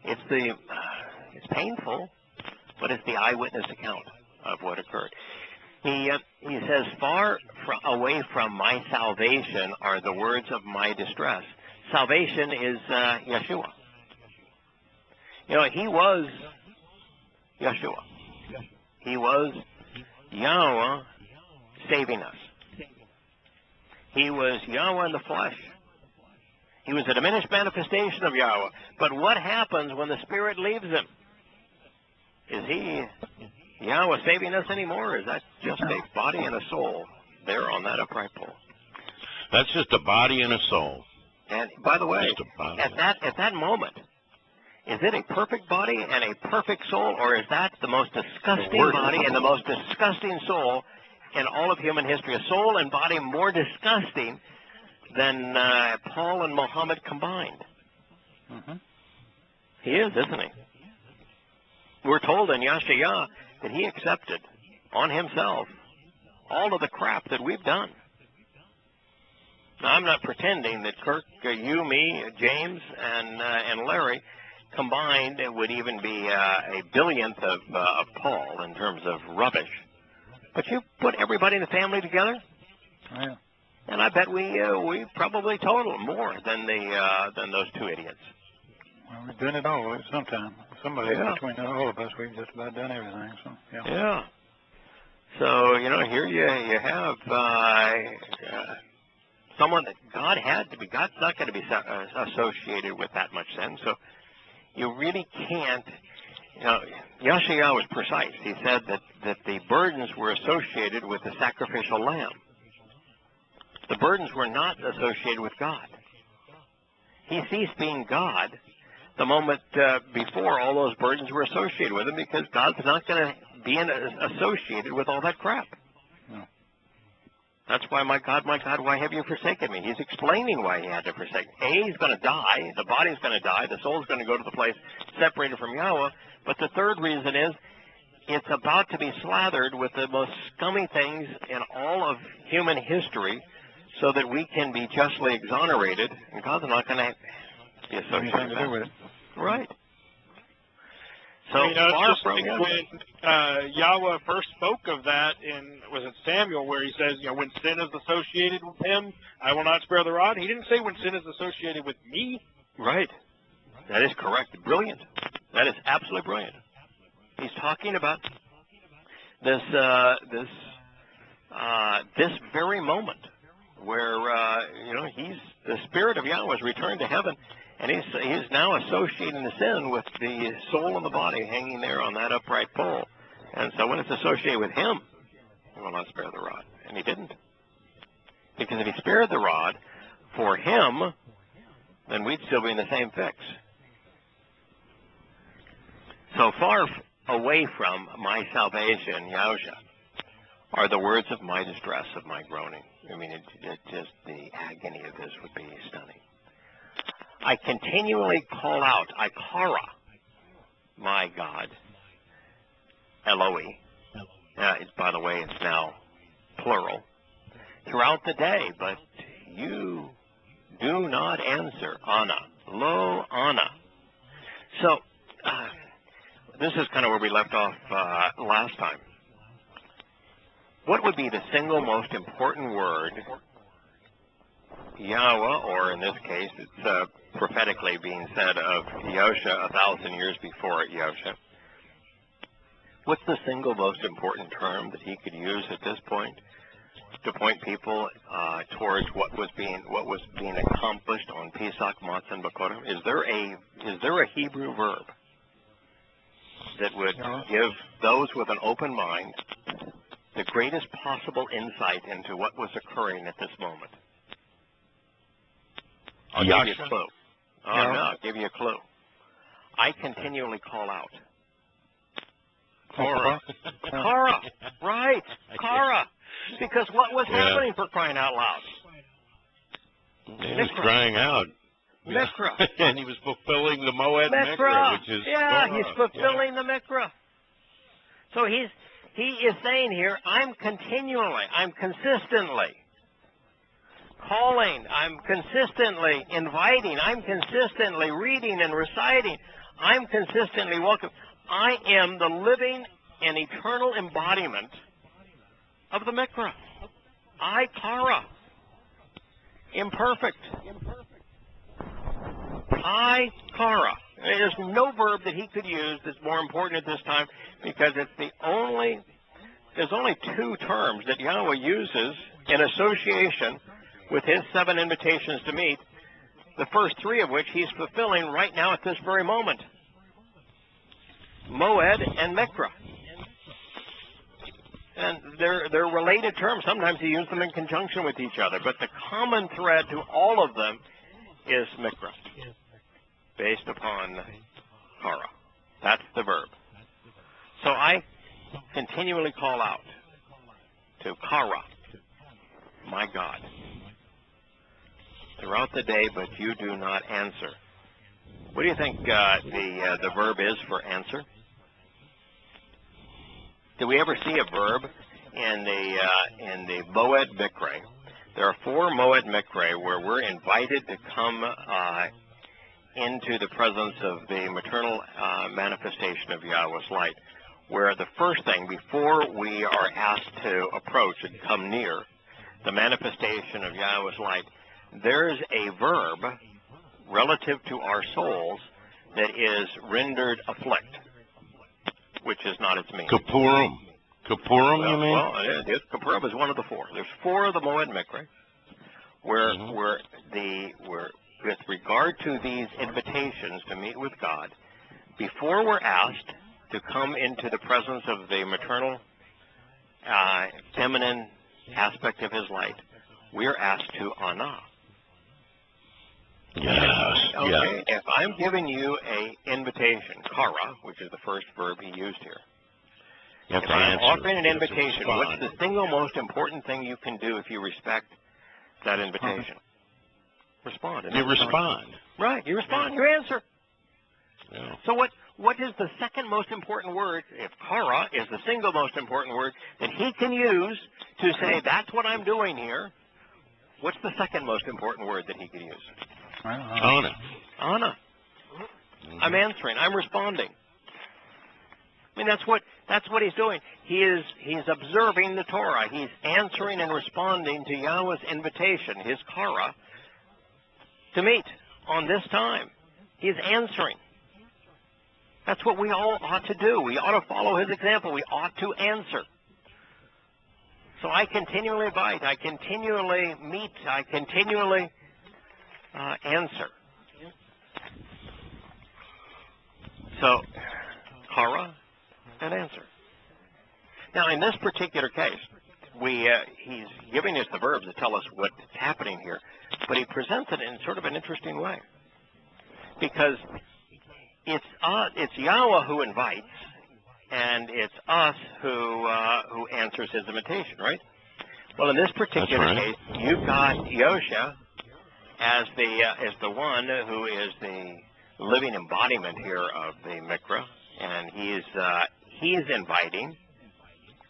it's painful, but it's the eyewitness account of what occurred. He says, far away from my salvation are the words of my distress. Salvation is Yeshua. He was Yeshua. He was Yahweh saving us. He was Yahweh in the flesh. He was a diminished manifestation of Yahweh. But what happens when the Spirit leaves him? Is he Yahweh saving us anymore, or is that just a body and a soul there on that upright pole? That's just a body and a soul. And by the way, at that moment, Is it a perfect body and a perfect soul, or is that the most disgusting body and the most disgusting soul in all of human history? A soul and body more disgusting than Paul and Muhammad combined. He is, isn't he? We're told in Yahshua that he accepted on himself all of the crap that we've done. Now, I'm not pretending that Kirk, you, me, James, and Larry combined would even be a billionth of Paul in terms of rubbish. But you put everybody in the family together, and I bet we probably total more than those two idiots. Well, we've done it all at some time. Somebody between all of us, we've just about done everything. So yeah. So here you have someone that God had to be. God's not going to be associated with that much sin. So you really can't. Yahshua was precise. He said that the burdens were associated with the sacrificial lamb. The burdens were not associated with God. He ceased being God the moment before all those burdens were associated with him, because God's not going to be associated with all that crap. No. That's why, my God, why have you forsaken me? He's explaining why he had to forsake. He's going to die. The body's going to die. The soul's going to go to the place separated from Yahweh. But the third reason is it's about to be slathered with the most scummy things in all of human history, so that we can be justly exonerated, and God's not going to be associated with it. Right. So it's just when Yahweh first spoke of that was it Samuel, where he says, when sin is associated with him, I will not spare the rod. He didn't say when sin is associated with me. Right. That is correct. Brilliant. That is absolutely brilliant. He's talking about this very moment where the Spirit of Yahweh has returned to heaven, and he's now associating the sin with the soul and the body hanging there on that upright pole. And so when it's associated with him, he will not spare the rod. And he didn't. Because if he spared the rod for him, then we'd still be in the same fix. So far away from my salvation, Yahusha, are the words of my distress, of my groaning. I mean, it just, the agony of this would be stunning. I continually call out, Ikara, my God, Eloi. By the way, it's now plural, throughout the day, but you do not answer. Anna, lo, Anna. So, this is kind of where we left off last time. What would be the single most important word Yahweh, or in this case, it's prophetically being said of Yahusha 1,000 years before Yahusha? What's the single most important term that he could use at this point to point people towards what was being accomplished on Pesach, Matzah, and Bakorim? Is there a Hebrew verb that would give those with an open mind the greatest possible insight into what was occurring at this moment? I'll give you a clue. I'll give you a clue. I continually call out. Torah. Torah. Right. Torah. Because what was happening, for crying out loud? He was crying out. Mikra. And he was fulfilling the Moed Mikra, which is Torah. He's fulfilling the Mikra. So he is saying here, I'm consistently calling, I'm consistently inviting, I'm consistently reading and reciting, I'm consistently welcoming. I am the living and eternal embodiment of the Mikra. Ikara. Imperfect. Ikara. There's no verb that he could use that's more important at this time, because it's there's only two terms that Yahweh uses in association with his 7 invitations to meet, the first 3 of which he's fulfilling right now at this very moment. Moed and Mikra. And they're related terms. Sometimes he uses them in conjunction with each other, but the common thread to all of them is Mikra, based upon kara. That's the verb. So I continually call out to kara, my God, throughout the day, but you do not answer. What do you think the verb is for answer? Do we ever see a verb in the Moed Mikre? There are 4 Moed Mikre where we're invited to come into the presence of the maternal manifestation of Yahweh's light, where the first thing, before we are asked to approach and come near the manifestation of Yahweh's light, there's a verb relative to our souls that is rendered afflict, which is not its meaning. Kapurim. Kapurim, Well, you mean? well, Kapurim is one of the 4. There's 4 of the Moed Mikre, where with regard to these invitations to meet with God, before we're asked to come into the presence of the maternal, feminine aspect of His light, we're asked to ana. Yes. Okay. Yeah. If I'm giving you a invitation, kara, which is the first verb he used here. You have If to I'm answer. offering an You have to invitation, respond. what's the single most important thing you can do if you respect that invitation? Respond. You respond. Right. You respond. You answer. Yeah. So what is the second most important word, if kara is the single most important word that he can use to say, that's what I'm doing here, what's the second most important word that he can use? Honor. Ana. I'm answering. I'm responding. I mean, that's what he's doing. He's observing the Torah. He's answering and responding to Yahweh's invitation, his kara, to meet on this time. He's answering. That's what we all ought to do. We ought to follow his example. We ought to answer. So I continually invite. I continually meet. I continually answer. So, kara and answer. Now, in this particular case, he's giving us the verbs to tell us what's happening here, but he presents it in sort of an interesting way, because it's Yahweh who invites, and it's us who answers his invitation, right? Well, in this particular case, you've got Yosha as the one who is the living embodiment here of the Mikra, and he's inviting,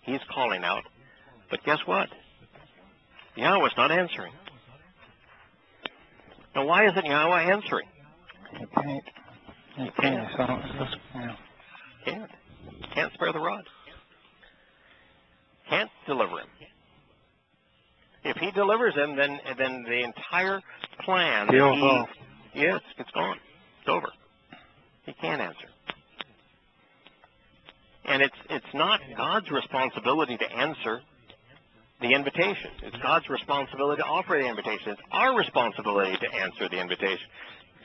he's calling out, but guess what? Yahweh's not answering. Now, why isn't Yahweh answering? You can't. Can't spare the rod. Can't deliver him. If he delivers him, then the entire plan, it's gone. It's over. He can't answer. And it's not God's responsibility to answer the invitation. It's God's responsibility to offer the invitation. It's our responsibility to answer the invitation.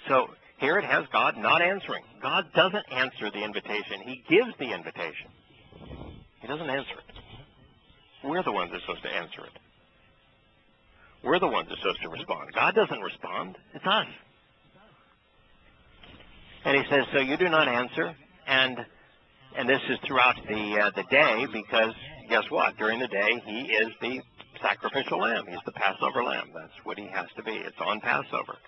So here it has God not answering. God doesn't answer the invitation. He gives the invitation. He doesn't answer it. We're the ones that are supposed to answer it. We're the ones that are supposed to respond. God doesn't respond. It's us. And he says, so you do not answer, and this is throughout the day, because guess what? During the day, he is the sacrificial lamb. He's the Passover lamb. That's what he has to be. It's on Passover.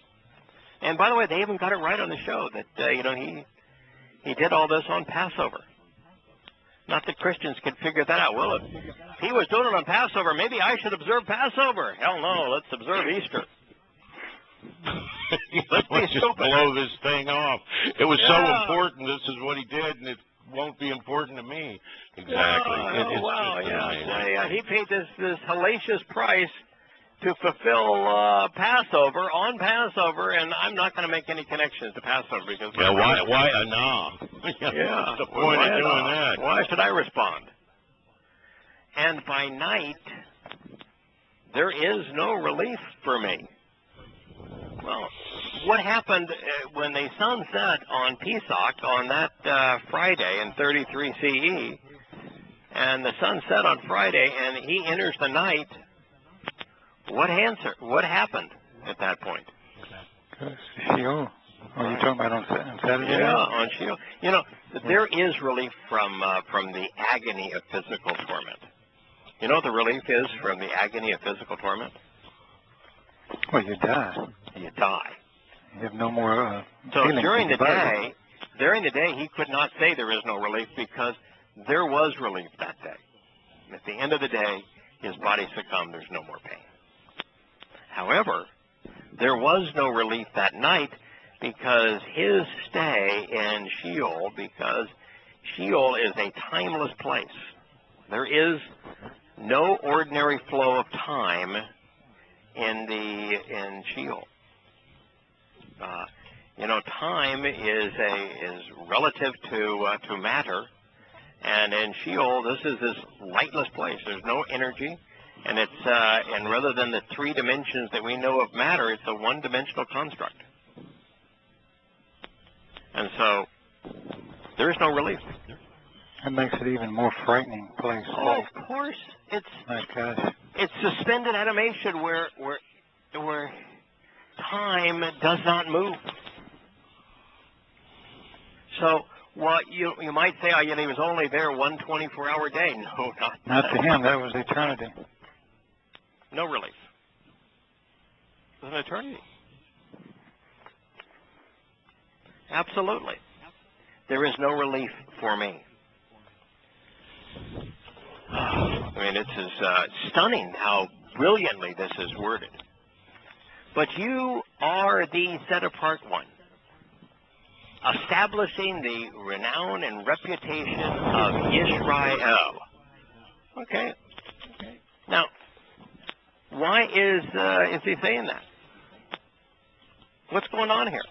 And by the way, they even got it right on the show that he did all this on Passover. Not that Christians can figure that out. Well, if he was doing it on Passover, maybe I should observe Passover. Hell no, let's observe Easter. Let's be just stupid. blow this thing off. It was so important. This is what he did, and it won't be important to me. Exactly. He paid this hellacious price to fulfill Passover on Passover, and I'm not going to make any connections to Passover because why no? What's the point of doing that? Why should I respond? And by night, there is no relief for me. Well, what happened when the sun set on Pesach on that Friday in 33 CE, and the sun set on Friday, and he enters the night? What happened at that point? Sheol. Oh, you're talking about on Saturday? Yeah, on Sheol. You know, there is relief from the agony of physical torment. You know what the relief is from the agony of physical torment? Well, you die. You die. You have no more So feelings during in the your body. day, he could not say there is no relief because there was relief that day. At the end of the day, his body succumbed. There's no more pain. However, there was no relief that night because his stay in Sheol, because Sheol is a timeless place. There is no ordinary flow of time in Sheol. You know, time is relative to matter, and in Sheol, this is this lightless place. There's no energy, and it's and rather than the three dimensions that we know of matter, it's a one-dimensional construct. And so there is no relief. That makes it even more frightening place. Oh, of course, My gosh. it's suspended animation where time does not move. So, what you might say, he was only there 1 24-hour day. No, Not to him. That was eternity. No relief. It was an eternity. Absolutely. There is no relief for me. I mean, it's stunning how brilliantly this is worded. But you are the set-apart one, establishing the renown and reputation of Israel. Okay. Now, why is he saying that? What's going on here?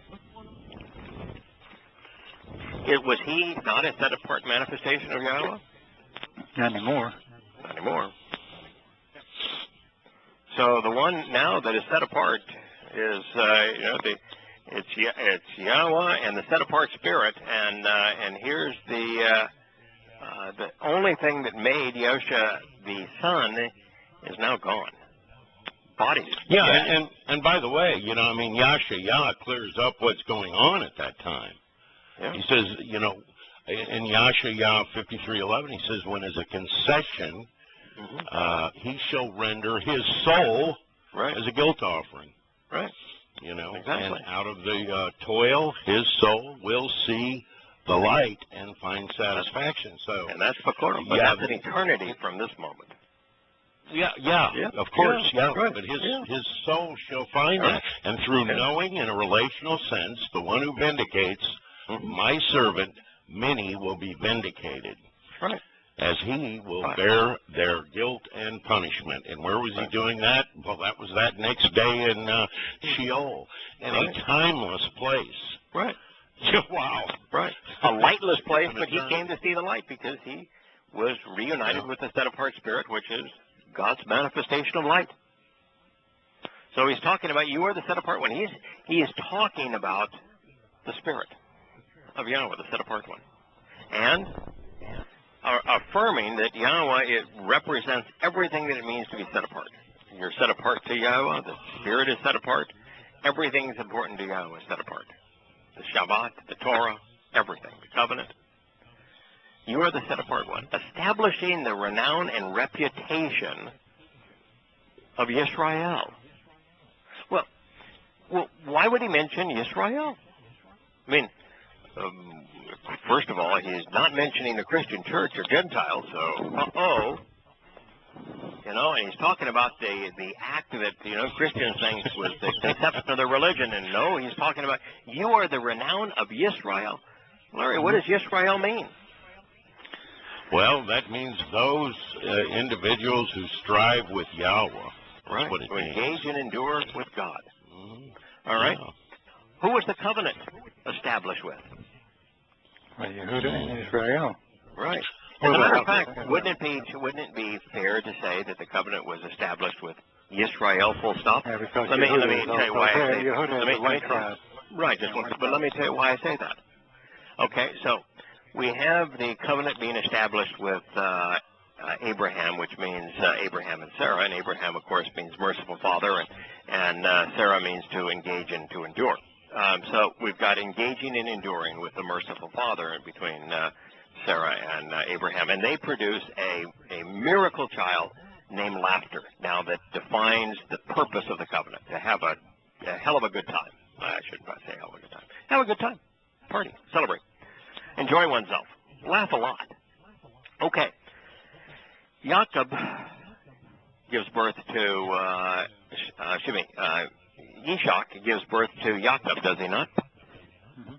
Was he not a set-apart manifestation of Yahowah? Not anymore. Not anymore. So the one now that is set apart is, it's Yahowah and the set-apart spirit, and here's the only thing that made Yosha the son is now gone. Bodies. Yeah, and by the way, Yah clears up what's going on at that time. Yeah. He says, in Yah 53:11, he says, when as a concession, he shall render his soul as a guilt offering. Right. Exactly. Exactly. And out of the toil, his soul will see the light and find satisfaction. So, and that's Pakorim, but that's an eternity from this moment. Yeah, of course, right. But his soul shall find that. And through knowing in a relational sense, the one who vindicates, my servant, many will be vindicated. Right. As he will bear their guilt and punishment. And where was he doing that? Well, that was that next day in Sheol, in a timeless place. Right. Wow. Right. A lightless place, but he came to see the light because he was reunited with the set-apart spirit, which is God's manifestation of light. So he's talking about you are the set-apart one. He is talking about the spirit of Yahowah, the set-apart one. And affirming that Yahowah, it represents everything that it means to be set apart. You're set apart to Yahowah. The Spirit is set apart. Everything is important to Yahowah is set apart. The Shabbat, the Torah, everything. The covenant. You are the set apart one. Establishing the renown and reputation of Yisrael. Well, why would he mention Yisrael? I mean, first of all, he's not mentioning the Christian church or Gentiles, so, and he's talking about the act that, Christians think was the conception of their religion, and no, he's talking about, you are the renown of Yisrael. Larry, what does Yisrael mean? Well, that means those individuals who strive with Yahowah. Right, what it who means. engage and endure with God. Mm-hmm. All right? Yeah. Who was the covenant established with? Well, Yehuda and Israel. Right. As a matter of fact, wouldn't it be fair to say that the covenant was established with Yisrael, full stop? Yeah, because let me tell you why I say that. Right, but let me tell you why I say that. Okay, so we have the covenant being established with Abraham, which means Abraham and Sarah, and Abraham, of course, means merciful father, and Sarah means to engage and to endure. So we've got engaging and enduring with the merciful Father between Sarah and Abraham, and they produce a miracle child named Laughter. Now that defines the purpose of the covenant, to have a hell of a good time. I shouldn't say hell of a good time. Have a good time. Party. Celebrate. Enjoy oneself. Laugh a lot. Okay. Jacob gives birth to, Yishak gives birth to Jacob, does he not? Mm-hmm.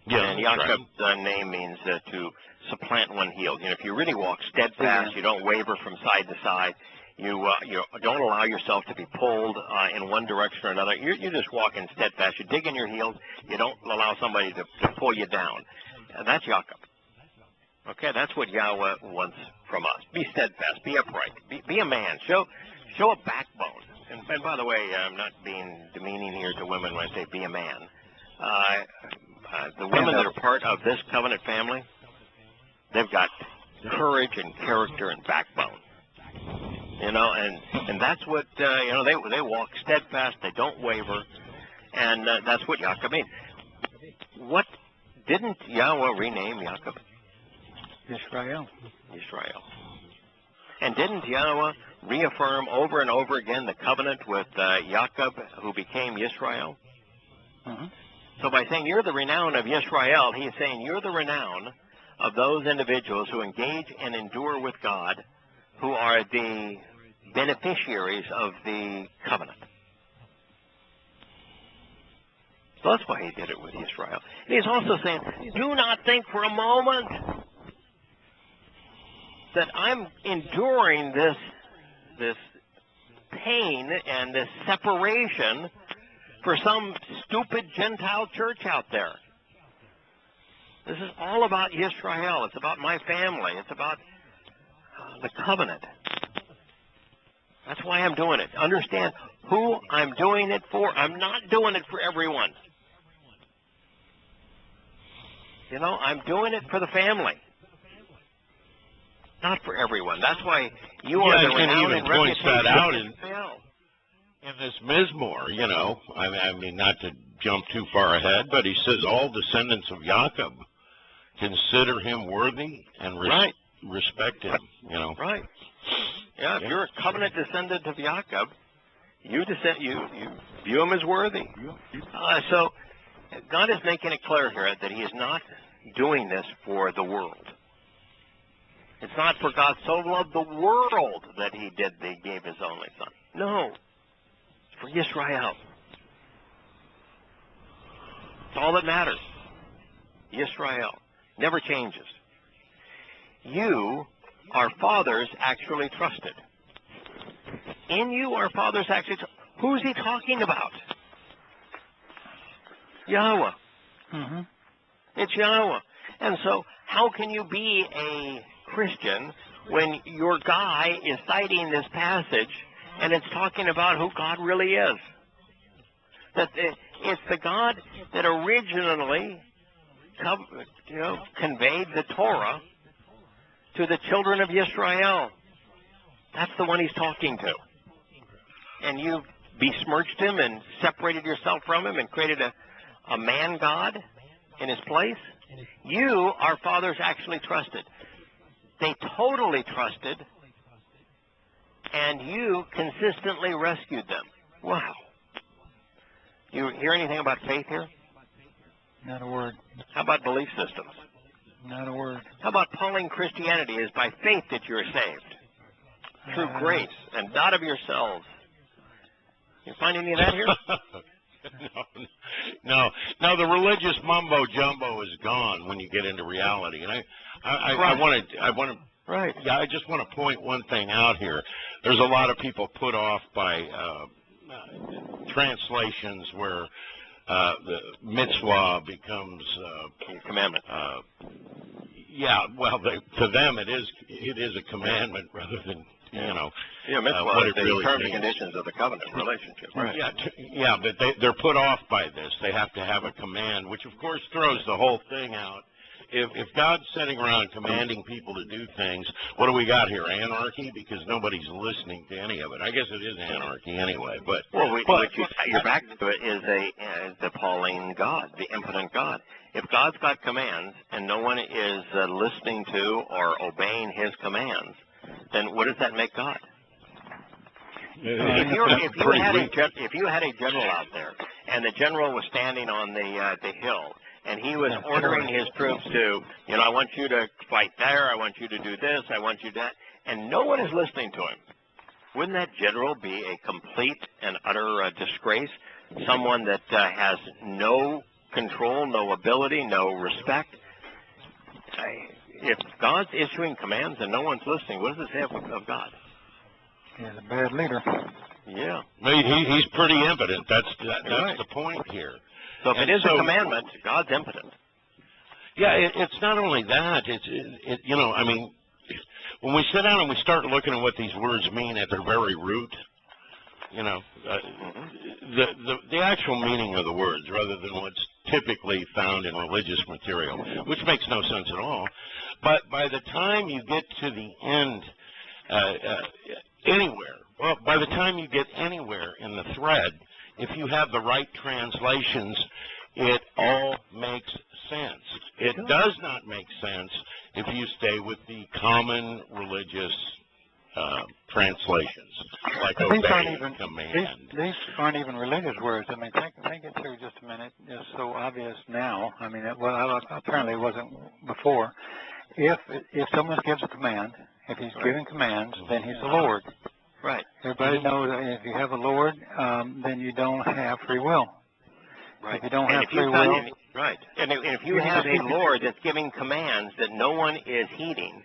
Yeah, and Jacob's name means to supplant one heel. You know, if you really walk steadfast, you don't waver from side to side, you don't allow yourself to be pulled in one direction or another. You're just walking steadfast. You dig in your heels. You don't allow somebody to pull you down. That's Jacob. Okay, that's what Yahweh wants from us. Be steadfast. Be upright. Be a man. Show a backbone. And by the way, I'm not being demeaning here to women when I say be a man. The women that are part of this covenant family, they've got courage and character and backbone. You know, and that's what, they walk steadfast, they don't waver, and that's what Jacob means. What, didn't Yahweh rename Jacob? Israel. Israel. And didn't Yahweh reaffirm over and over again the covenant with Jacob, who became Israel? Mm-hmm. So by saying you're the renown of Israel, he is saying you're the renown of those individuals who engage and endure with God, who are the beneficiaries of the covenant. So that's why he did it with Israel. And he's also saying, do not think for a moment that I'm enduring this pain and this separation for some stupid Gentile church out there. This is all about Israel. It's about my family. It's about the covenant. That's why I'm doing it. Understand who I'm doing it for. I'm not doing it for everyone. You know, I'm doing it for the family. Not for everyone. That's why you are the renown and points that out in Israel. this Mizmor, you know. I mean, not to jump too far ahead, but he says all descendants of Jacob consider him worthy and respect him, you know. Right. Yeah, if you're a covenant descendant of Jacob, you view him as worthy. So God is making it clear here that he is not doing this for the world. It's not for God so loved the world that he gave his only son. No. It's for Israel. It's all that matters. Israel. Never changes. You, our fathers, actually trusted. In you, our fathers actually who's he talking about? Yahweh. Mm-hmm. It's Yahweh. And so, how can you be a Christian when your guy is citing this passage and it's talking about who God really is? That it's the God that originally conveyed the Torah to the children of Israel. That's the one he's talking to. And you've besmirched him and separated yourself from him and created a man God in his place. You, our fathers, actually trusted. They totally trusted, and you consistently rescued them. Wow. You hear anything about faith here? Not a word. How about belief systems? Not a word. How about Pauline Christianity is by faith that you're saved, through grace, and not of yourselves. You find any of that here? No. The religious mumbo jumbo is gone when you get into reality, and I want to. Right. Yeah, I just want to point one thing out here. There's a lot of people put off by translations where the mitzvah becomes commandment. Yeah, well, to them it is a commandment rather than mitzvah what is it really terms and means. conditions of the covenant relationship. Right. Yeah, but they're put off by this. They have to have a command, which of course throws the whole thing out. if God's sitting around commanding people to do things, what do we got here? Anarchy? Because nobody's listening to any of it. I guess it is anarchy anyway. But what you're back to it is the Pauline God, the impotent God. If God's got commands and no one is listening to or obeying His commands, then what does that make God? If you had a general out there, and the general was standing on the hill, and he was ordering his troops to, I want you to fight there, I want you to do this, I want you to that, and no one is listening to him, wouldn't that general be a complete and utter disgrace? Someone that has no control, no ability, no respect? If God's issuing commands and no one's listening, what does it say of God? He's a bad leader. Yeah. He's pretty impotent. That's right. The point here. So if it is a commandment, God's impotent. Yeah, it's not only that. I mean, when we sit down and we start looking at what these words mean at their very root, the actual meaning of the words, rather than what's typically found in religious material, which makes no sense at all. But by the time you get to the end, by the time you get anywhere in the thread, if you have the right translations, it all makes sense. It does not make sense if you stay with the common religious translations, like obey, command. These aren't even religious words. I mean, think it through just a minute. It's so obvious now. I mean, apparently it wasn't before. If someone gives a command, if he's giving commands, then he's the Lord. Right. Everybody knows that if you have a Lord, then you don't have free will. Right. If you don't have free will. Right. And if you have a Lord that's giving commands that no one is heeding,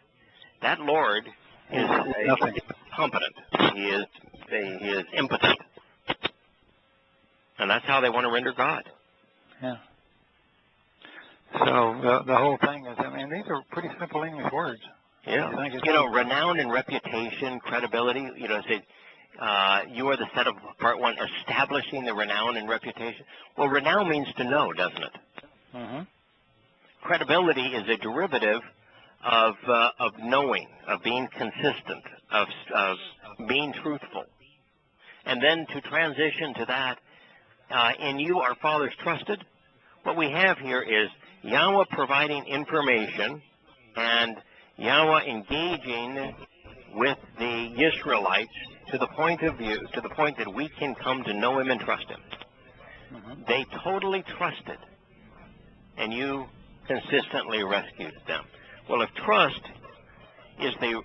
that Lord is incompetent. He is impotent. And that's how they want to render God. Yeah. So the whole thing is, I mean, these are pretty simple English words. Yeah. Renown and reputation, credibility, say, you are the set of part one, establishing the renown and reputation. Well, renown means to know, doesn't it? Mm-hmm. Credibility is a derivative of knowing, of being consistent, of being truthful. And then to transition to that, in you our fathers trusted. What we have here is Yahweh providing information and Yahweh engaging with the Israelites to the point that we can come to know Him and trust Him. Mm-hmm. They totally trusted, and you consistently rescued them. Well, if trust is the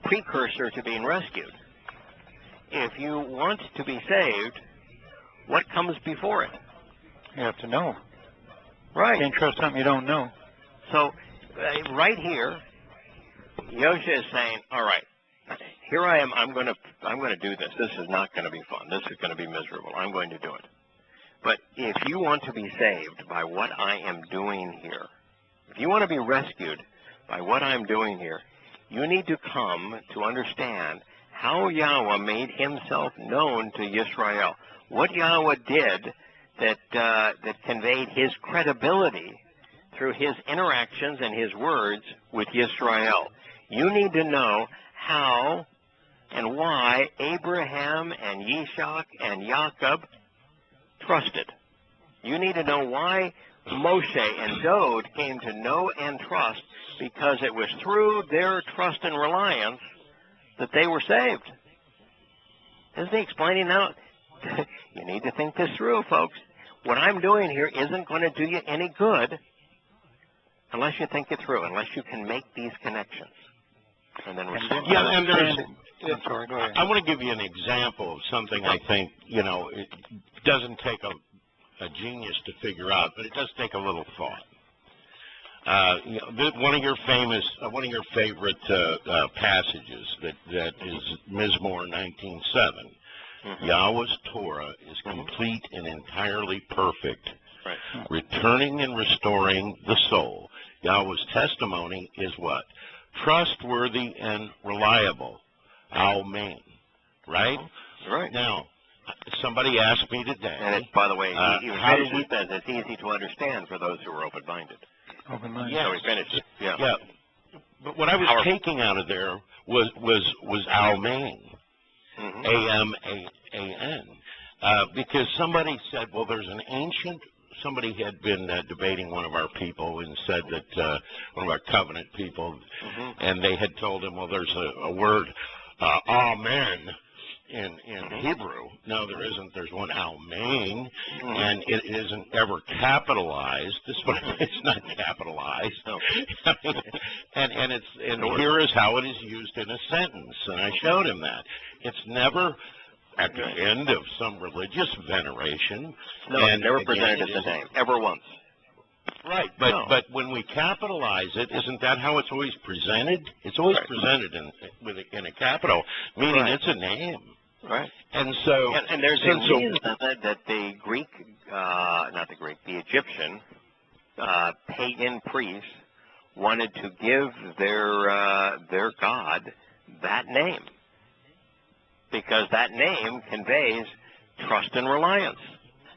precursor to being rescued, if you want to be saved, what comes before it? You have to know. Right. You can't trust something you don't know. So, right here, Yosha is saying, all right, here I am, I'm going to do this. This is not going to be fun. This is going to be miserable. I'm going to do it. But if you want to be saved by what I am doing here, if you want to be rescued by what I'm doing here, you need to come to understand how Yahweh made Himself known to Yisrael. What Yahweh did that conveyed His credibility through His interactions and His words with Yisrael. You need to know how and why Abraham and Yitzhak and Jacob trusted. You need to know why Moshe and Dode came to know and trust, because it was through their trust and reliance that they were saved. Isn't he explaining now? You need to think this through, folks. What I'm doing here isn't going to do you any good unless you think it through, unless you can make these connections. And then I'm sorry, go ahead. I want to give you an example of something I think, it doesn't take a genius to figure out, but it does take a little thought. One of your favorite passages that is Mizmor 19:7. Mm-hmm. Yahweh's Torah is complete and entirely perfect, returning and restoring the soul. Yahweh's testimony is what? Trustworthy and reliable. Amen. Right? Right. Now, somebody asked me today. And it's, by the way, he says it's easy to understand for those who are open-minded. Open-minded. Yes. So he finishes. Yeah. Yeah. But what I was taking out of there was Almain, A-M-A-A-N, because somebody said, well, there's an ancient. Somebody had been debating one of our people and said that one of our covenant people, and they had told him, well, there's a word, amen, in Hebrew. No, there isn't. There's one Almain, and it isn't ever capitalized. It's not capitalized. No. and here is how it is used in a sentence. And I showed him that it's never at the end of some religious veneration. No, it's never presented as a name, ever once. Right, but when we capitalize it, isn't that how it's always presented? It's always presented in a capital, meaning it's a name. Right. And so, and there's a reason that the Greek, the Egyptian pagan priests wanted to give their god that name, because that name conveys trust and reliance.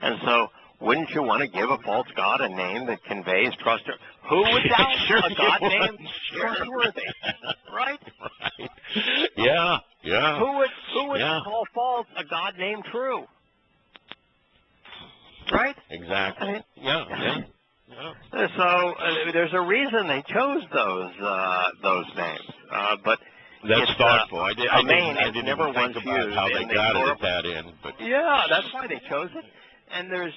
And so, wouldn't you want to give a false god a name that conveys trust? Who would doubt a god named trustworthy? Right? Right. Yeah. Yeah. Who would call false a god named true? Right? Exactly. I mean, yeah. So there's a reason they chose those names, but that's thoughtful. I didn't never even think once about used how they got it at that end. But yeah, that's why they chose it. And there is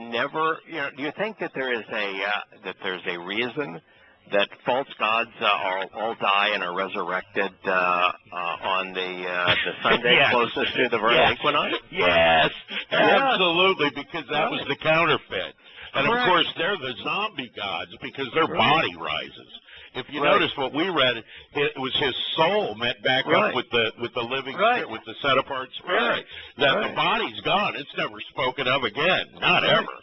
never. Do you think that there's a reason that false gods all die and are resurrected on the Sunday closest to the vernal equinox? Yes, absolutely, because that was the counterfeit. And of course, they're the zombie gods because their body rises. If you notice what we read, it was his soul met back up with the living spirit, with the set apart spirit. That the body's gone; it's never spoken of again, not ever.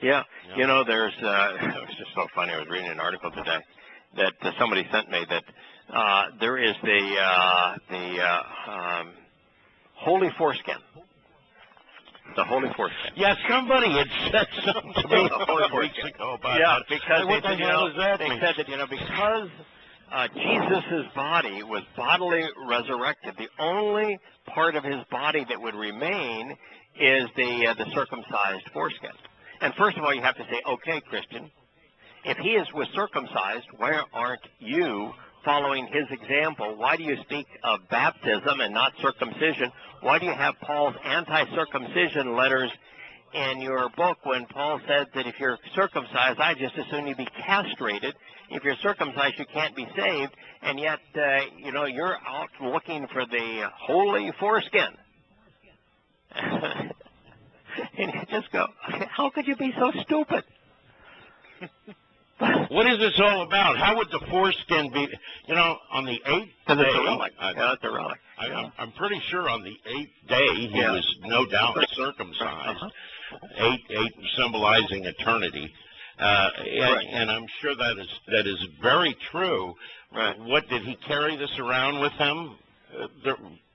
Yeah. You know, there's it was just so funny. I was reading an article today that somebody sent me that there is the holy foreskin. The holy foreskin. Yeah, somebody had said something to me a couple weeks ago about that. Because what the hell does that mean? They said that because Jesus' body was bodily resurrected, the only part of his body that would remain is the circumcised foreskin. And first of all, you have to say, okay, Christian, if he was circumcised, why aren't you following his example? Why do you speak of baptism and not circumcision? Why do you have Paul's anti-circumcision letters in your book when Paul said that if you're circumcised, I just assume you be castrated. If you're circumcised, you can't be saved. And yet, you're out looking for the holy foreskin. And you just go, how could you be so stupid? What is this all about? How would the foreskin be, on the 8th day? Because it's a relic. It's a relic. I'm pretty sure on the 8th day he was no doubt circumcised. 8 symbolizing eternity. And I'm sure that is very true. Right. What, did he carry this around with him?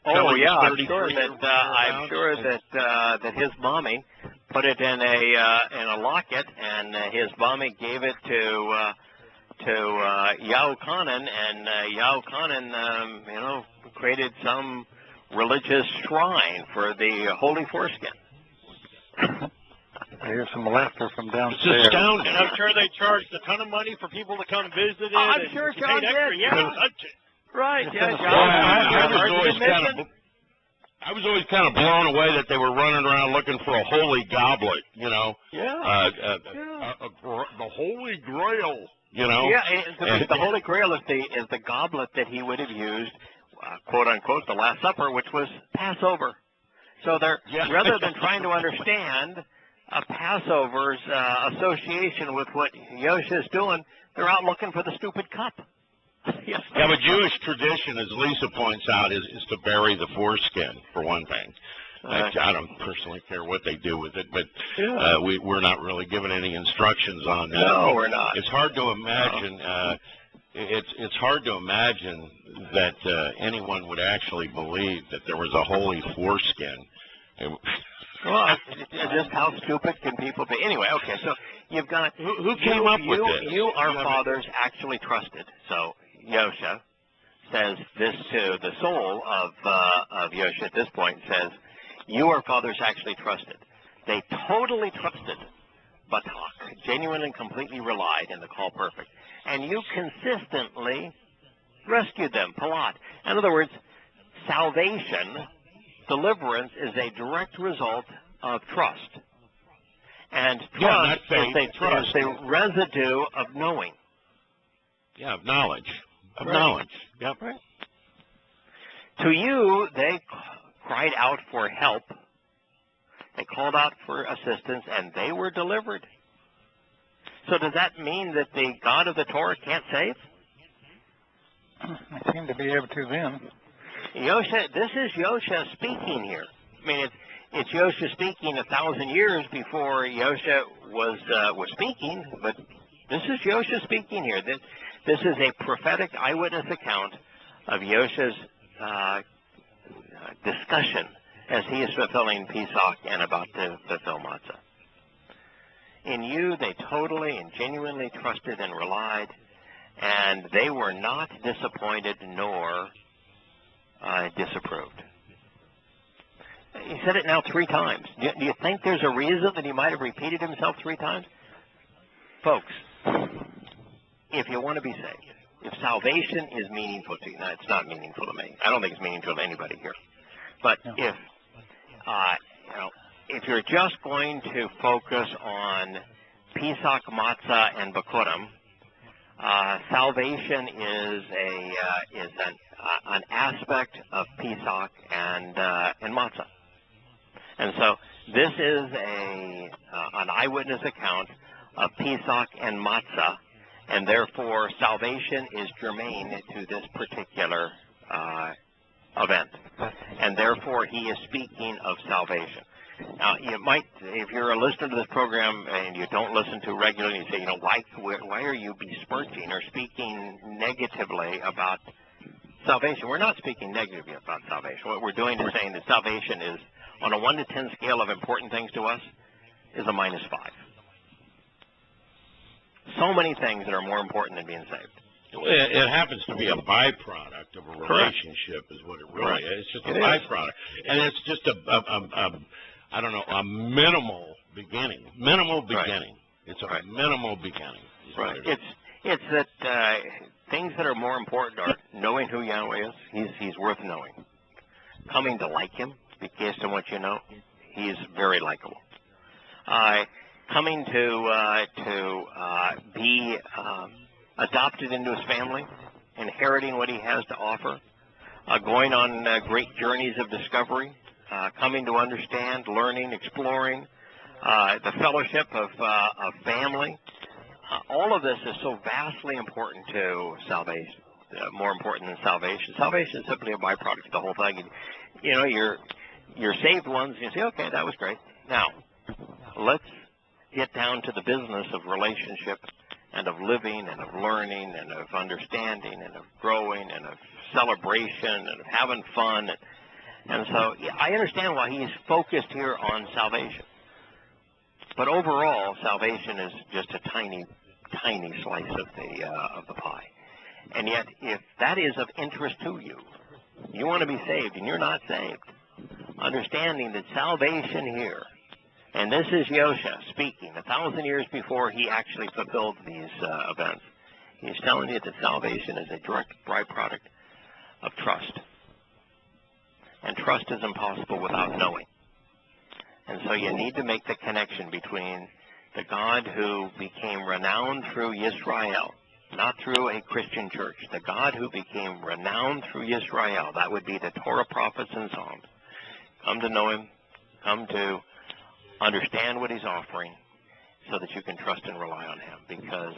I'm sure that his mommy put it in a locket, and his mommy gave it to Yahuwah, and Yahuwah, created some religious shrine for the holy foreskin. I hear some laughter from downstairs. It's astounding. And I'm sure they charged a ton of money for people to come visit it. I'm sure John did. Right, yeah. I was always kind of blown away that they were running around looking for a holy goblet, the Holy Grail, Yeah, the Holy Grail is the goblet that he would have used, quote unquote, the Last Supper, which was Passover. So rather than trying to understand Passover's association with what Yosha is doing, they're out looking for the stupid cup. Yeah, but Jewish tradition, as Lisa points out, is to bury the foreskin, for one thing. I don't personally care what they do with it, but we're not really given any instructions on that. No, we're not. It's hard to imagine it's hard to imagine that anyone would actually believe that there was a holy foreskin. Well, just how stupid can people be? Anyway, okay, so you've got... Who came up with this? You, our fathers, actually trusted. So Yosha says this to the soul of Yosha at this point, says, you, our fathers, actually trusted. They totally trusted Batak, genuinely and completely relied in the call perfect. And you consistently rescued them, Palat. In other words, salvation, deliverance, is a direct result of trust. And trust is the residue of knowing. Yeah, of knowledge. Of knowledge. Yep. Right. To you, they cried out for help. They called out for assistance, and they were delivered. So does that mean that the God of the Torah can't save? They seem to be able to then. Yosha, this is Yosha speaking here. I mean, it's Yosha speaking 1,000 years before Yosha was speaking, but this is Yosha speaking here. This is a prophetic eyewitness account of Yosha's discussion as he is fulfilling Pesach and about to fulfill Matzah. In you, they totally and genuinely trusted and relied, and they were not disappointed nor disapproved. He said it now 3 times. Do you think there's a reason that he might have repeated himself 3 times? Folks, if you want to be saved, if salvation is meaningful to you, now it's not meaningful to me. I don't think it's meaningful to anybody here. But if you're just going to focus on Pesach, Matzah, and Bikurim, salvation is an aspect of Pesach and Matzah. And so this is an eyewitness account of Pesach and Matzah, and therefore salvation is germane to this particular event. And therefore he is speaking of salvation. Now, you might, if you're a listener to this program and you don't listen to regularly, you say, why are you besmirching or speaking negatively about salvation? We're not speaking negatively about salvation. What we're doing is saying that salvation is, on a 1 to 10 scale of important things to us, is a -5. So many things that are more important than being saved. It happens to be a byproduct of a relationship, is what it really is. It's just a byproduct. And it's just a minimal beginning. Minimal beginning. It's a minimal beginning. Right. It's that things that are more important are knowing who Yahweh is. He's worth knowing. Coming to like him, based on what you know, he's very likable. Coming to be adopted into his family, inheriting what he has to offer, going on great journeys of discovery, coming to understand, learning, exploring, the fellowship of family. All of this is so vastly important to salvation, more important than salvation. Salvation is simply a byproduct of the whole thing. You're saved ones, and you say, okay, that was great. Now, let's get down to the business of relationship and of living and of learning and of understanding and of growing and of celebration and of having fun. And so I understand why he's focused here on salvation. But overall, salvation is just a tiny, tiny slice of the pie. And yet, if that is of interest to you, you want to be saved and you're not saved, understanding that salvation here, and this is Yosha speaking 1,000 years before he actually fulfilled these events. He's telling you that salvation is a direct byproduct of trust. And trust is impossible without knowing. And so you need to make the connection between the God who became renowned through Yisrael, not through a Christian church, the God who became renowned through Yisrael, that would be the Torah, prophets, and Psalms. Come to know him, come to understand what he's offering so that you can trust and rely on him, because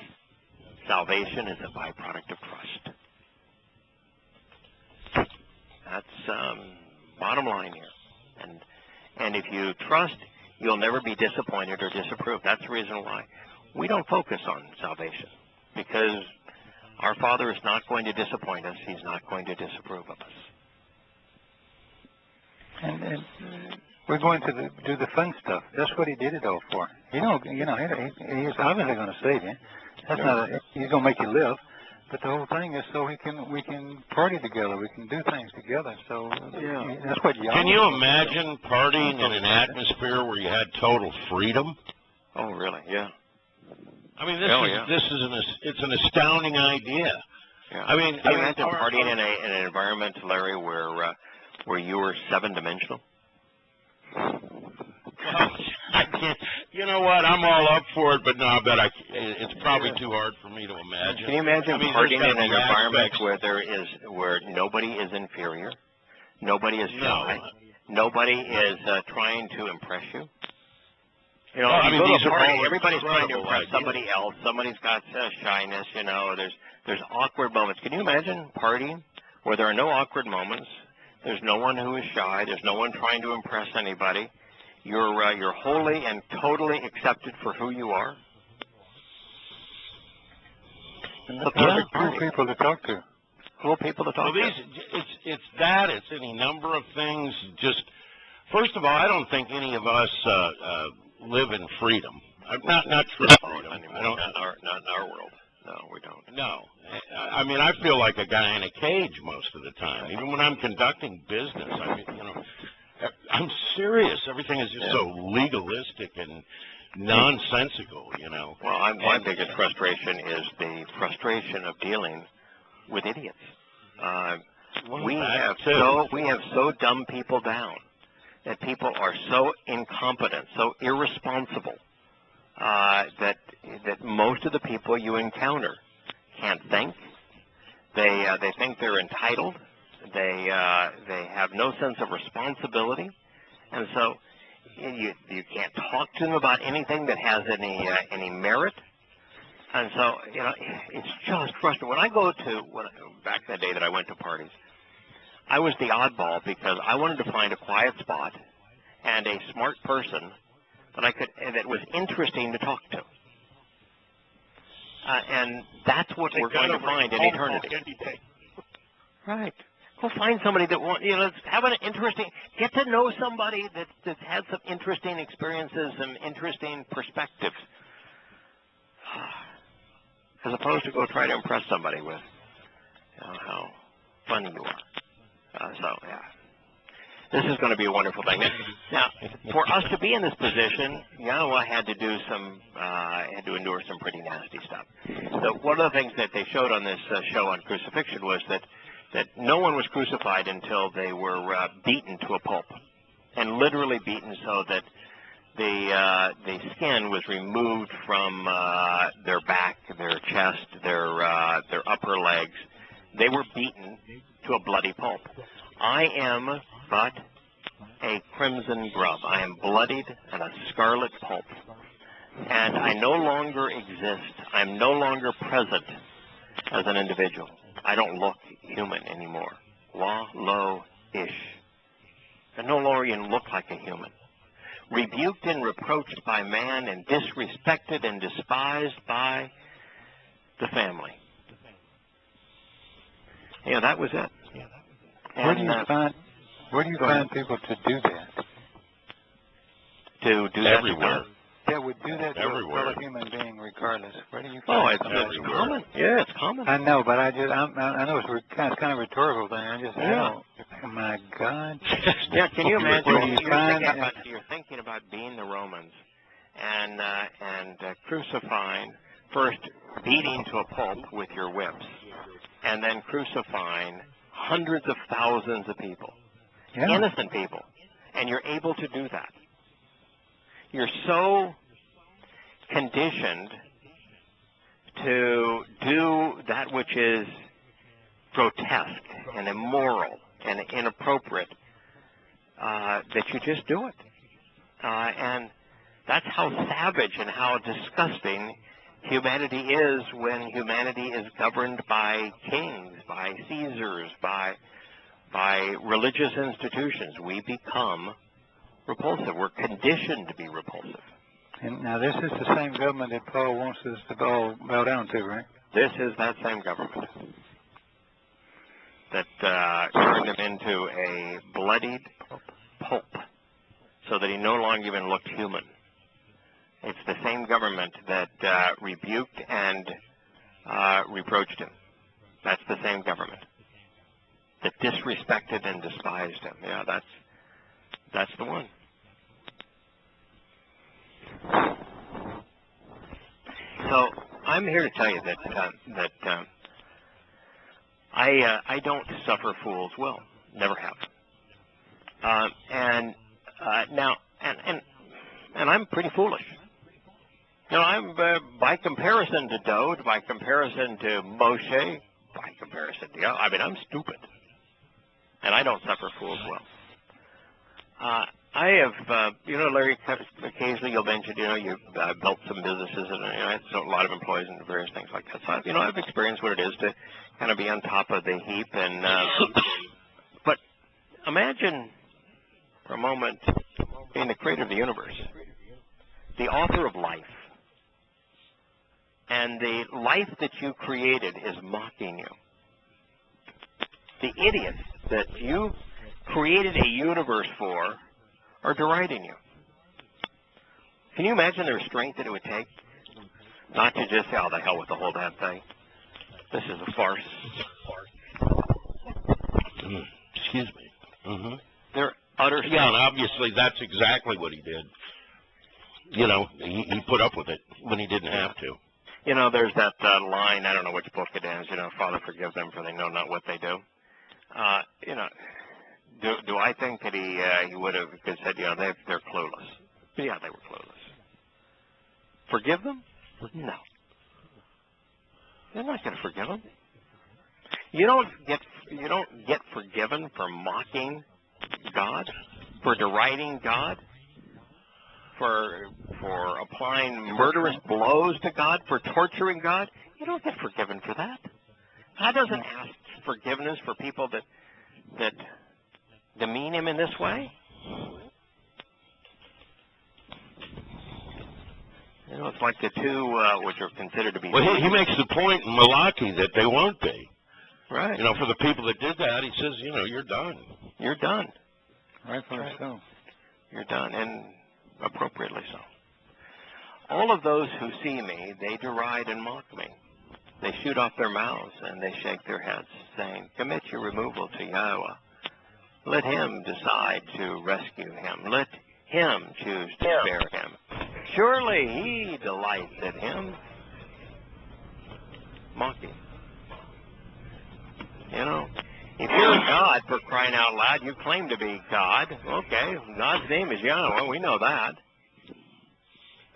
salvation is a byproduct of trust. That's bottom line here. And if you trust, you'll never be disappointed or disapproved. That's the reason why we don't focus on salvation, because Our Father is not going to disappoint us. He's not going to disapprove of us. And we're going to do the fun stuff. That's what he did it all for. He's obviously going to save you. That's not. He's going to make you live. But the whole thing is so we can party together. We can do things together. So that's what Yahweh. Can you imagine partying in an atmosphere where you had total freedom? Oh, really? Yeah. I mean, it's an astounding idea. Yeah. I mean, can you imagine partying in an environment, Larry, where you were 7-dimensional? Well, I can't. You know what? I'm all up for it, but no, I bet it's probably too hard for me to imagine. Can you imagine partying in an environment where nobody is inferior, nobody is shy, nobody is trying to impress you? You know, I mean, go these to a are party, all everybody's trying to impress ideas. somebody else. Somebody's got shyness. You know, there's awkward moments. Can you imagine partying where there are no awkward moments? There's no one who is shy. There's no one trying to impress anybody. You're wholly and totally accepted for who you are. And cool people to talk to. Cool people to talk to. It's that. It's any number of things. Just first of all, I don't think any of us live in freedom. Not true freedom. Not in our world. No, we don't. No. I mean, I feel like a guy in a cage most of the time. Even when I'm conducting business, I mean, you know, I'm serious. Everything is just so legalistic and nonsensical, you know. Well, my biggest frustration is the frustration of dealing with idiots. We have so dumbed people down that people are so incompetent, so irresponsible, that most of the people you encounter can't think. They think they're entitled. They have no sense of responsibility, and so you can't talk to them about anything that has any merit. And so, you know, it's just frustrating. Back in the day that I went to parties, I was the oddball because I wanted to find a quiet spot and a smart person that was interesting to talk to. And that's what we're going to find in eternity. Right. Go find somebody that get to know somebody that's had some interesting experiences and interesting perspectives, as opposed to go try to impress somebody with how funny you are. This is going to be a wonderful thing. Now, for us to be in this position, Yahowah had to endure some pretty nasty stuff. So one of the things that they showed on this show on crucifixion was that no one was crucified until they were beaten to a pulp, and literally beaten so that the skin was removed from their back, their chest, their upper legs. They were beaten to a bloody pulp. I am but a crimson grub. I am bloodied and a scarlet pulp. And I no longer exist. I'm no longer present as an individual. I don't look human anymore. Lo-ish. I no longer even look like a human. Rebuked and reproached by man and disrespected and despised by the family. Yeah, that was it. Where do you find people to do that? To do everywhere. That would do that to everywhere. a fellow human being regardless. Where do you find it's common. Yeah, it's common. I know, but I know it's kind of a rhetorical thing. Oh my God. Yeah, can you imagine? You're You're thinking about being the Romans and crucifying, first beating to a pulp with your whips, and then crucifying hundreds of thousands of people, innocent people, and you're able to do that. You're so conditioned to do that which is grotesque and immoral and inappropriate that you just do it. And that's how savage and how disgusting humanity is when humanity is governed by kings, by Caesars, by religious institutions. We become repulsive. We're conditioned to be repulsive. And now this is the same government that Paul wants us to all bow down to, right? This is that same government that turned him into a bloodied pulp so that he no longer even looked human. It's the same government that rebuked and reproached him. That's the same government that disrespected and despised him. Yeah, that's the one. So I'm here to tell you that I don't suffer fools will, never have. And I'm pretty foolish. You know, I'm by comparison to Dode, by comparison to Moshe, by comparison to I'm stupid, and I don't suffer fools well. I have, Larry, occasionally you'll mention, you've built some businesses and, I have a lot of employees and various things like that. So, I've experienced what it is to kind of be on top of the heap. And but imagine for a moment being the creator of the universe, the author of life, and the life that you created is mocking you. The idiots that you created a universe for are deriding you. Can you imagine the restraint that it would take not to just say, oh, the hell with the whole damn thing? This is a farce. Excuse me. Mm-hmm. They're utter... Yeah, and obviously that's exactly what he did. He put up with it when he didn't have to. There's that line, I don't know which book it is, Father, forgive them for they know not what they do. Do I think that he would have said, they're clueless? Yeah, they were clueless. Forgive them? No. They're not going to forgive them. You don't get forgiven for mocking God, for deriding God, for applying murderous blows to God, for torturing God. You don't get forgiven for that. God doesn't ask forgiveness for people that demean him in this way. It's like the two which are considered to be... Well, he makes the point in Malachi that they won't be. Right. For the people that did that, he says, you're done. You're done. Rightfully so. You're done, and appropriately so. All of those who see me, they deride and mock me. They shoot off their mouths and they shake their heads, saying, commit your removal to Yahowah. Let him decide to rescue him. Let him choose to spare him. Surely he delights in him. Mocking. If you're God, for crying out loud, you claim to be God. Okay, God's name is Yahweh. We know that.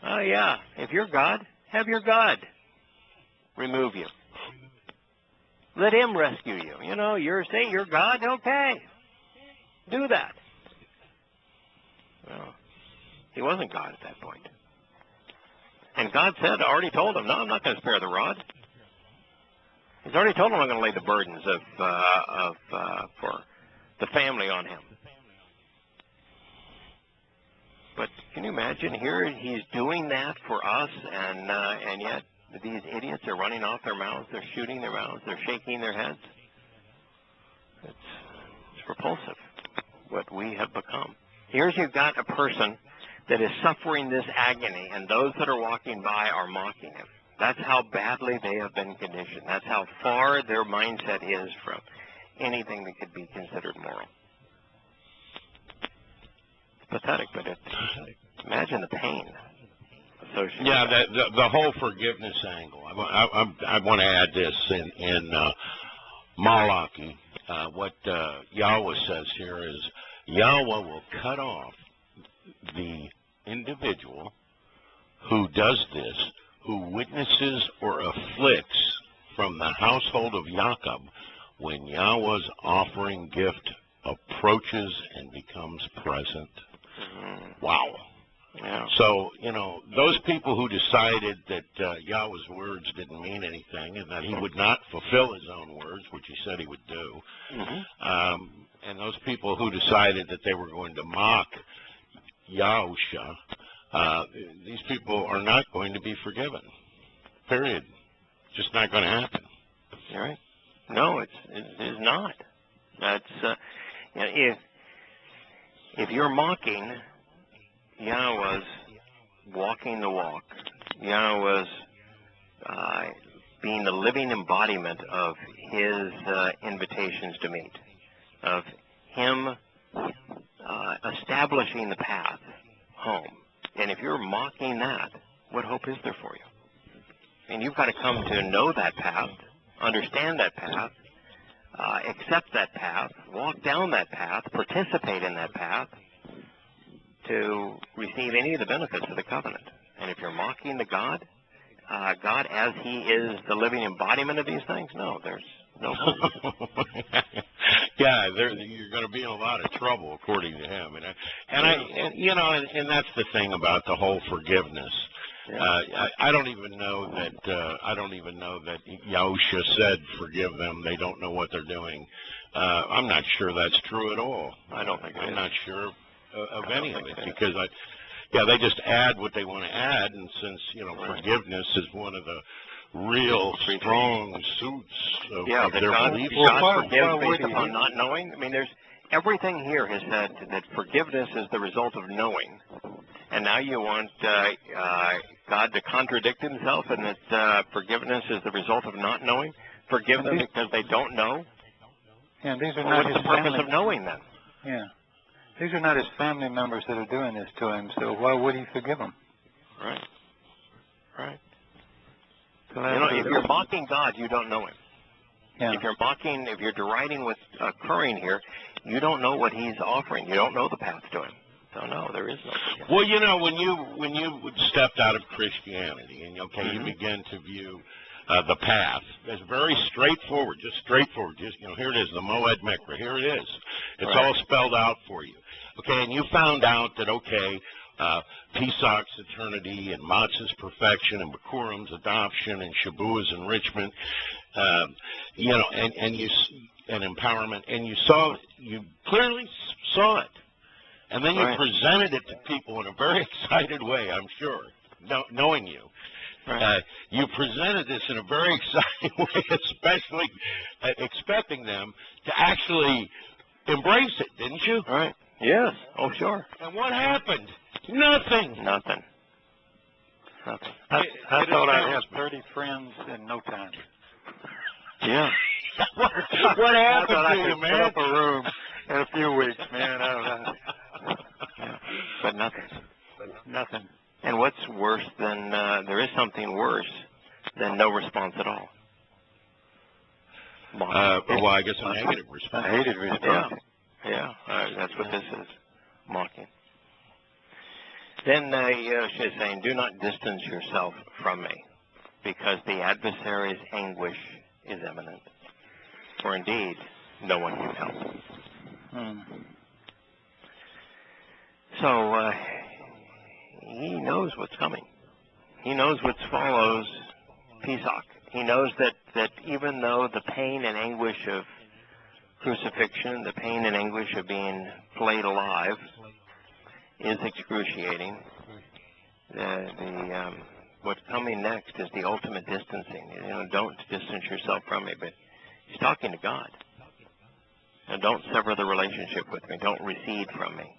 Oh, yeah. If you're God, have your God remove you. Let him rescue you. You're saying you're God? Okay. Do that. Well, he wasn't God at that point. And God said, already told him, no, I'm not going to spare the rod. He's already told him I'm going to lay the burdens for the family on him. But can you imagine here he's doing that for us, and yet these idiots are running off their mouths, they're shooting their mouths, they're shaking their heads. It's repulsive what we have become. Here's you've got a person that is suffering this agony, and those that are walking by are mocking him. That's how badly they have been conditioned. That's how far their mindset is from anything that could be considered moral. It's pathetic, but imagine the pain associated. Yeah, the whole forgiveness angle. I want to add this in Malachi. What Yahweh says here is Yahweh will cut off the individual who does this, who witnesses or afflicts from the household of Jacob when Yahweh's offering gift approaches and becomes present. Wow. Yeah. So, those people who decided that Yahweh's words didn't mean anything and that he would not fulfill his own words, which he said he would do, and those people who decided that they were going to mock Yahusha, these people are not going to be forgiven. Period. Just not going to happen. All right? No, it is not. That's you know, if you're mocking Yahweh's walking the walk, Yahweh's being the living embodiment of His invitations to meet, of Him establishing the path home. And if you're mocking that, what hope is there for you? And you've got to come to know that path, understand that path, accept that path, walk down that path, participate in that path to receive any of the benefits of the covenant. And if you're mocking the God as He is the living embodiment of these things, no, there's no hope. Yeah, you're going to be in a lot of trouble according to him, and that's the thing about the whole forgiveness. Yeah. I don't even know that Yahusha said forgive them. They don't know what they're doing. I'm not sure that's true at all. I don't think it I'm is. not sure of any of it because they just add what they want to add, and since forgiveness is one of the real strong suits of their belief. God forgives based upon not knowing. I mean, there's everything here has said that forgiveness is the result of knowing, and now you want God to contradict Himself, and that forgiveness is the result of not knowing. Forgive them because they don't know. Yeah, these are not what's the purpose of knowing then? Yeah, these are not His family members that are doing this to Him. So why would He forgive them? Right. Right. So if you're mocking God, you don't know Him. Yeah. If you're deriding what's occurring here, you don't know what He's offering. You don't know the path to Him. So no, there is no forgiveness. Well, when you stepped out of Christianity and you begin to view the path as very straightforward, just straightforward. Just here it is, the Moed Mikra. Here it is. It's all spelled out for you. Okay, and you found out that Pesach's eternity and Matzah's perfection and Bikurim's adoption and Shabuah's enrichment, and empowerment, and you clearly saw it, and then you presented it to people in a very excited way. I'm sure, knowing you. You presented this in a very exciting way, especially expecting them to actually embrace it, didn't you? Right. Yes. Oh, sure. And what happened? Nothing. I thought I'd have 30 friends in no time. Yeah. What happened to you, man? Set up a room in a few weeks, man. I don't know. But nothing. And what's worse than, there is something worse than no response at all. Well, I guess a negative response. A hated response. Yeah, that's what this is, mocking. Then Yahusha is saying, do not distance yourself from me, because the adversary's anguish is imminent. For indeed, no one can help. So, he knows what's coming. He knows what follows Pesach. He knows that even though the pain and anguish of crucifixion, the pain and anguish of being flayed alive is excruciating, what's coming next is the ultimate distancing. Don't distance yourself from me, but he's talking to God. And don't sever the relationship with me. Don't recede from me.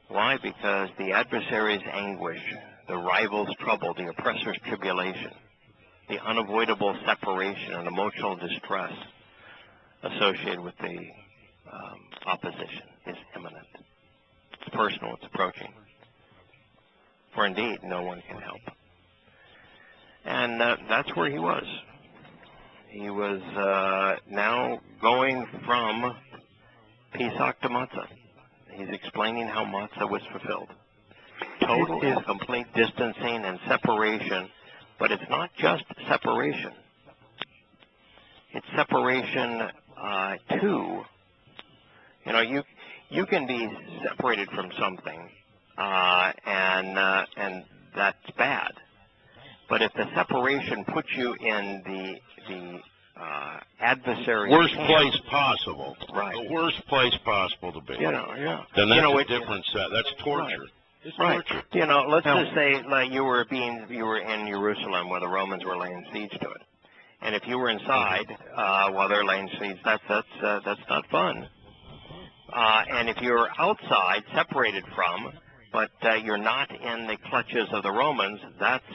Why? Because the adversary's anguish, the rival's trouble, the oppressor's tribulation, the unavoidable separation and emotional distress associated with the opposition is imminent. It's personal. It's approaching. For indeed, no one can help. And that's where he was. He was now going from Pesach to Matzah. He's explaining how Matzah was fulfilled. Total and complete distancing and separation, but it's not just separation. It's separation to, you can be separated from something, and that's bad. But if the separation puts you in the adversary's worst camp, place possible, right? The worst place possible to be. Yeah. Then that's a different set. That's torture. It's Right. torture. You know, let's just say like you were in Jerusalem where the Romans were laying siege to it, and if you were inside while they're laying siege, that's not fun. And if you're outside, separated from, but you're not in the clutches of the Romans, that's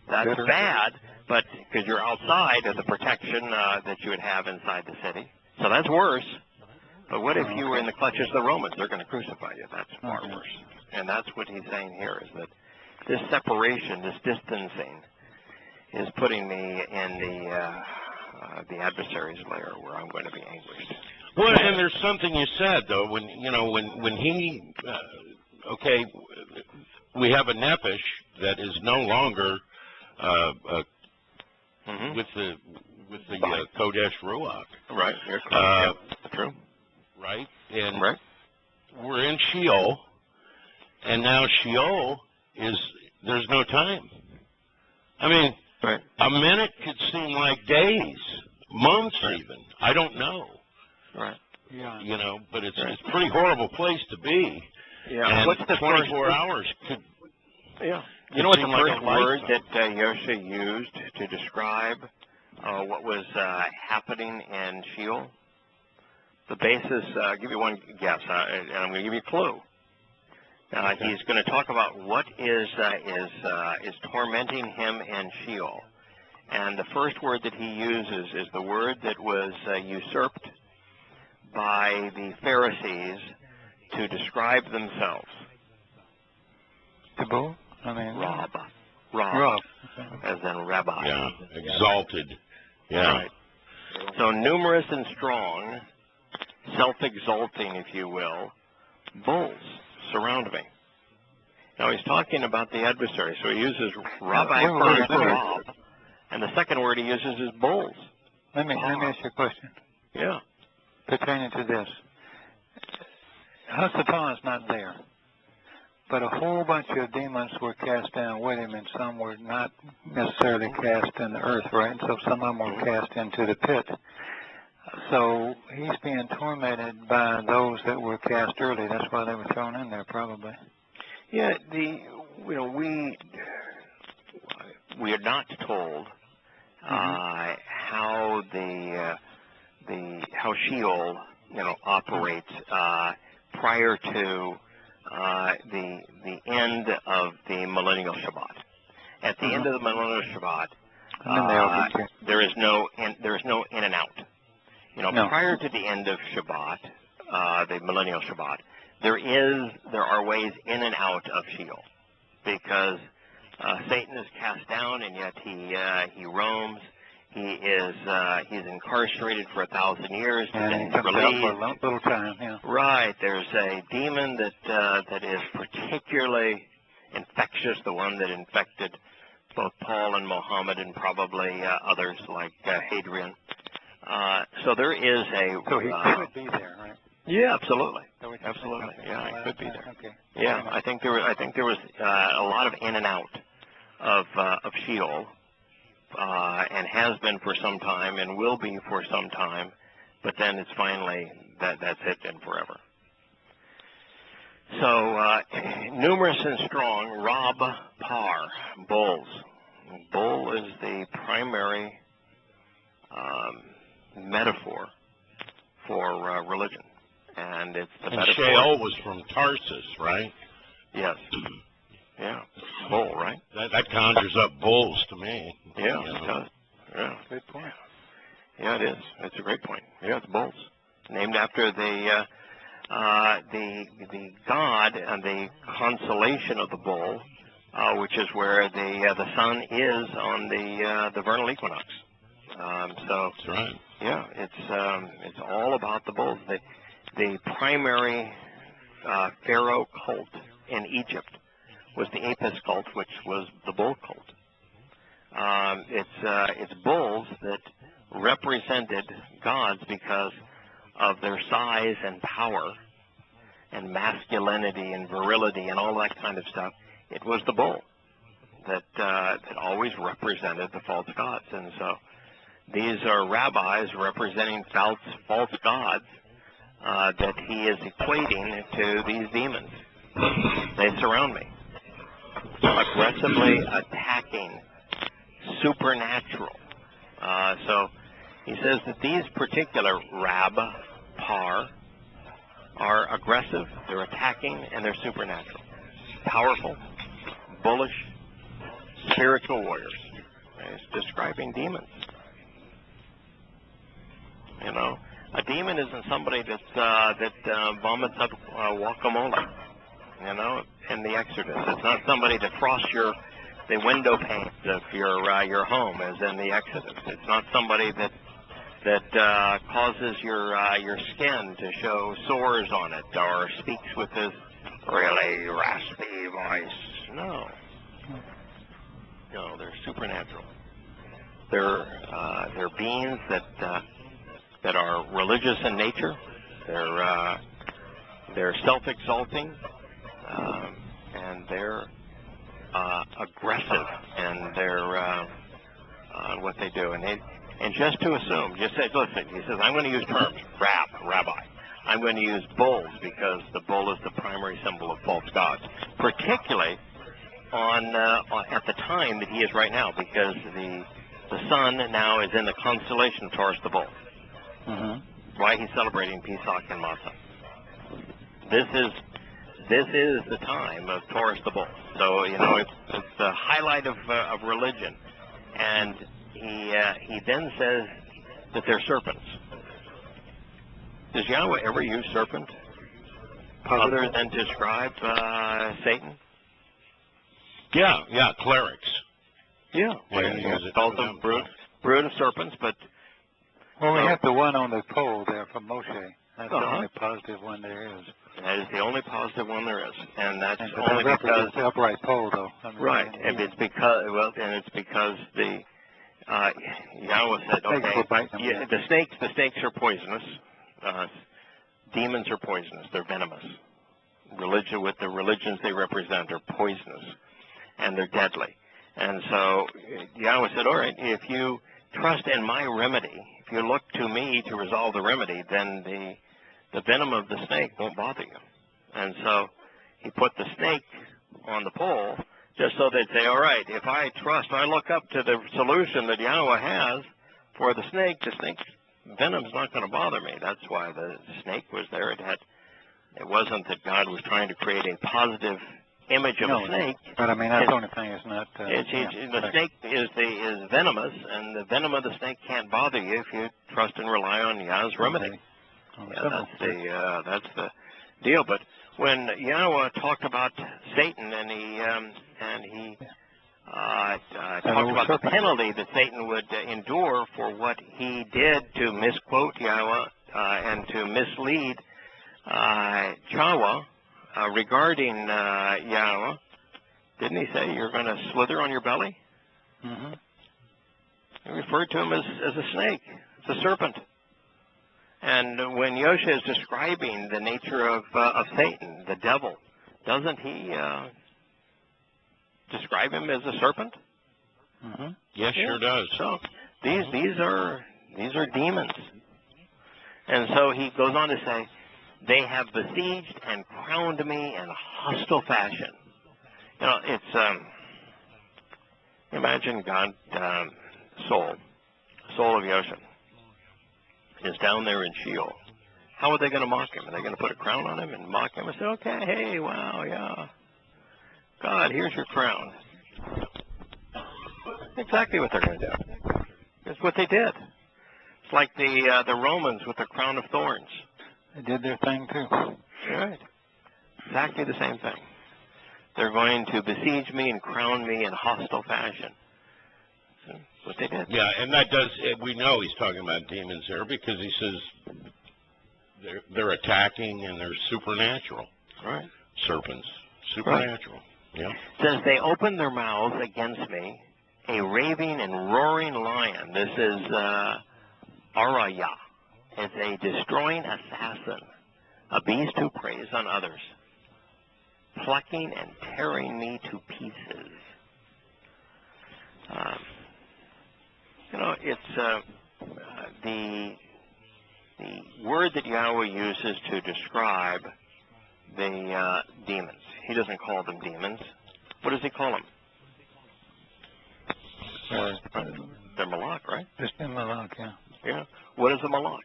bad. But because you're outside of the protection that you would have inside the city, so that's worse. But what if you were in the clutches of the Romans? They're going to crucify you. That's far worse. And that's what he's saying here, is that this separation, this distancing, is putting me in the adversary's lair where I'm going to be anguished. Well, and there's something you said though, when he, we have a nephesh that is no longer with the Kodesh Ruach. Right. You're correct. True. Right? And we're in Sheol, and now Sheol there's no time. I mean, a minute could seem like days, months even. I don't know. Right. Yeah. You know, but it's a pretty horrible place to be. Yeah. And what's the 24 hours could... Yeah. You know what the first word that Yosha used to describe what was happening in Sheol? The basis, I'll give you one guess, and I'm going to give you a clue. He's going to talk about what is tormenting him in Sheol. And the first word that he uses is the word that was usurped by the Pharisees to describe themselves. Taboo? I mean, Rob. As in rabbi. Yeah, exalted. Yeah. Right. So numerous and strong, self-exalting, if you will, bulls surround me. Now he's talking about the adversary, so he uses rabbi first for Rob, and the second word he uses is bulls. Let me ask you a question. Yeah. Pertaining to this. Hasatan is not there, but a whole bunch of demons were cast down with him, and some were not necessarily cast in the earth, right? So some of them were cast into the pit. So he's being tormented by those that were cast early. That's why they were thrown in there, probably. Yeah, we are not told how how Sheol operates prior to the end of the millennial Shabbat. At the end of the millennial Shabbat, there is no in and out. Prior to the end of Shabbat, the millennial Shabbat, there are ways in and out of Sheol, because Satan is cast down, and yet he roams. He's incarcerated for 1,000 years, and then he's released. For a little time, yeah. Right. There's a demon that is particularly infectious, the one that infected both Paul and Muhammad, and probably others like Hadrian. So there is a. So he could be there, right? Yeah, absolutely. Absolutely. Yeah, it could be there. Okay. Yeah, I think there was a lot of in and out of Sheol, and has been for some time, and will be for some time, but then it's finally that's it and forever. So numerous and strong, Rob Par, bulls. Bull is the primary metaphor for religion. And it's the metaphor. Sheol was from Tarsus, right? Yes. Yeah. Bull, right? That conjures up bulls to me. Yeah, it does. Yeah. Good point. Yeah, it is. It's a great point. Yeah, it's bulls. Named after the god and the constellation of the bull, which is where the sun is on the vernal equinox. So that's right. Yeah, it's all about the bulls. The primary pharaoh cult in Egypt was the Apis cult, which was the bull cult. It's bulls that represented gods because of their size and power and masculinity and virility and all that kind of stuff. It was the bull that always represented the false gods. And so these are rabbis representing false gods that he is equating to these demons. They surround me, aggressively attacking, supernatural. So he says that these particular par are aggressive, they're attacking, and they're supernatural. Powerful, bullish, spiritual warriors. He's describing demons. You know, a demon isn't somebody that vomits up guacamole, you know, in the Exodus. It's not somebody that frosts the window panes of your home, as in the Exodus. It's not somebody that causes your skin to show sores on it, or speaks with his really raspy voice. No, they're supernatural. They're beings that are religious in nature. They're self-exalting, and they're aggressive, and they're what they do. And just to assume, just say, listen, he says, I'm going to use terms, rabbi. I'm going to use bulls because the bull is the primary symbol of false gods, particularly at the time that he is right now, because the sun now is in the constellation of Taurus the bull. Mm-hmm. Why he's celebrating Pesach and Matzah. This is the time of Taurus the bull. So it's the highlight of religion, and he then says that they're serpents. Does Yahweh ever use serpent other than to describe Satan? Yeah, clerics. Yeah, he calls them brood of serpents, but... Well, we have the one on the pole there from Moshe. That's the only positive one there is. That is the only positive one there is, and that's only because the upright pole, though. Right, and it's because the Yahweh said, okay, the snakes are poisonous. Demons are poisonous. They're venomous. With the religions they represent are poisonous, and they're deadly. And so Yahweh said, all right, if you trust in my remedy, if you look to me to resolve the remedy, then the venom of the snake won't bother you. And so he put the snake on the pole just so they'd say, all right, if I look up to the solution that Yahweh has for the snake's venom's not going to bother me. That's why the snake was there. It wasn't that God was trying to create a positive image of a snake. But I mean, that's the only thing. It's not. The snake is venomous, and the venom of the snake can't bother you if you trust and rely on Yah's remedy. That's the deal. But when Yahweh talked about Satan, and he talked about the penalty that Satan would endure for what he did to misquote Yahweh and to mislead Yahweh regarding Yahweh, didn't he say you're going to slither on your belly? Mm-hmm. He referred to him as a snake. It's a serpent. And when Yosha is describing the nature of Satan, the devil, doesn't he describe him as a serpent? Mm-hmm. Yes, sure does. So these are demons. And so he goes on to say, they have besieged and crowned me in hostile fashion. It's imagine God, soul of Yosha, is down there in Sheol. How are they going to mock him? Are they going to put a crown on him and mock him and say, okay, hey, wow, yeah, God, here's your crown? Exactly what they're going to do. It's what they did. It's like the Romans with the crown of thorns. They did their thing too. Right. Exactly the same thing. They're going to besiege me and crown me in hostile fashion. That's what they did. Yeah, and that does, we know he's talking about demons there because he says they're attacking and they're supernatural. Right. Serpents. Supernatural. Right. Yeah. It says they opened their mouths against me, a raving and roaring lion. This is Arayah. It's a destroying assassin, a beast who preys on others, plucking and tearing me to pieces. It's the word that Yahweh uses to describe the demons. He doesn't call them demons. What does he call them? They're malak, right? Just a malak, yeah. Yeah. What is a malak?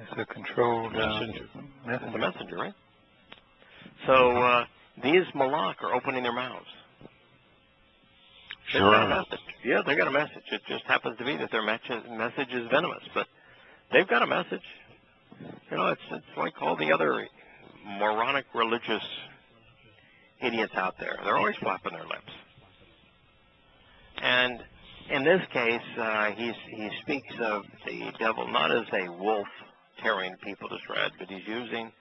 It's a controlled messenger. It's a messenger, right? So these malak are opening their mouths. They've got a message. Yeah, they got a message. It just happens to be that their message is venomous, but they've got a message. You know, it's like all the other moronic religious idiots out there. They're always flapping their lips. And in this case, he speaks of the devil not as a wolf tearing people to shreds, but he's using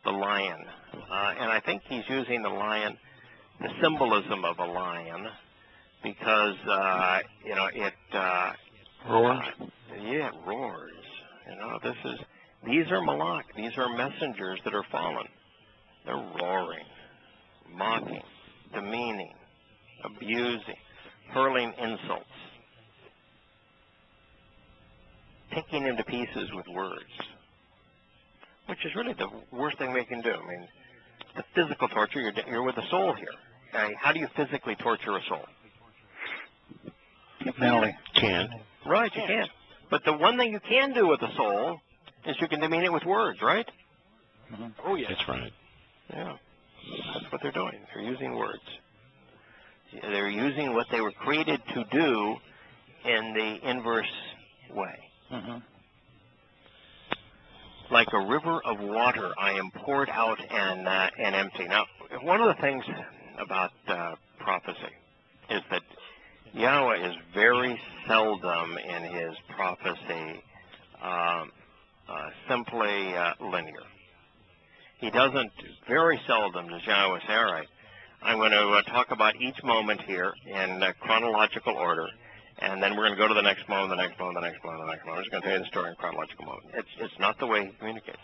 the lion. And I think he's using the lion, the symbolism of a lion, because, you know, it roars. Yeah, it roars. You know, these are malak. These are messengers that are fallen. They're roaring, mocking, demeaning, abusing, hurling insults, picking him to pieces with words, which is really the worst thing they can do. I mean, the physical torture, you're with a soul here. How do you physically torture a soul? Mentally. Can. Right, you can. But the one thing you can do with a soul is you can demean it with words, right? Mm-hmm. Oh, yeah. That's right. Yeah. That's what they're doing. They're using words. They're using what they were created to do in the inverse way. Mm-hmm. Like a river of water, I am poured out and empty. Now, one of the things about prophecy is that Yahweh is very seldom in his prophecy simply linear. He doesn't, very seldom does Yahweh say, all right, I'm going to talk about each moment here in chronological order, and then we're going to go to the next moment, the next moment, the next moment, the next moment. I'm just going to tell you the story in chronological moment. It's not the way he communicates.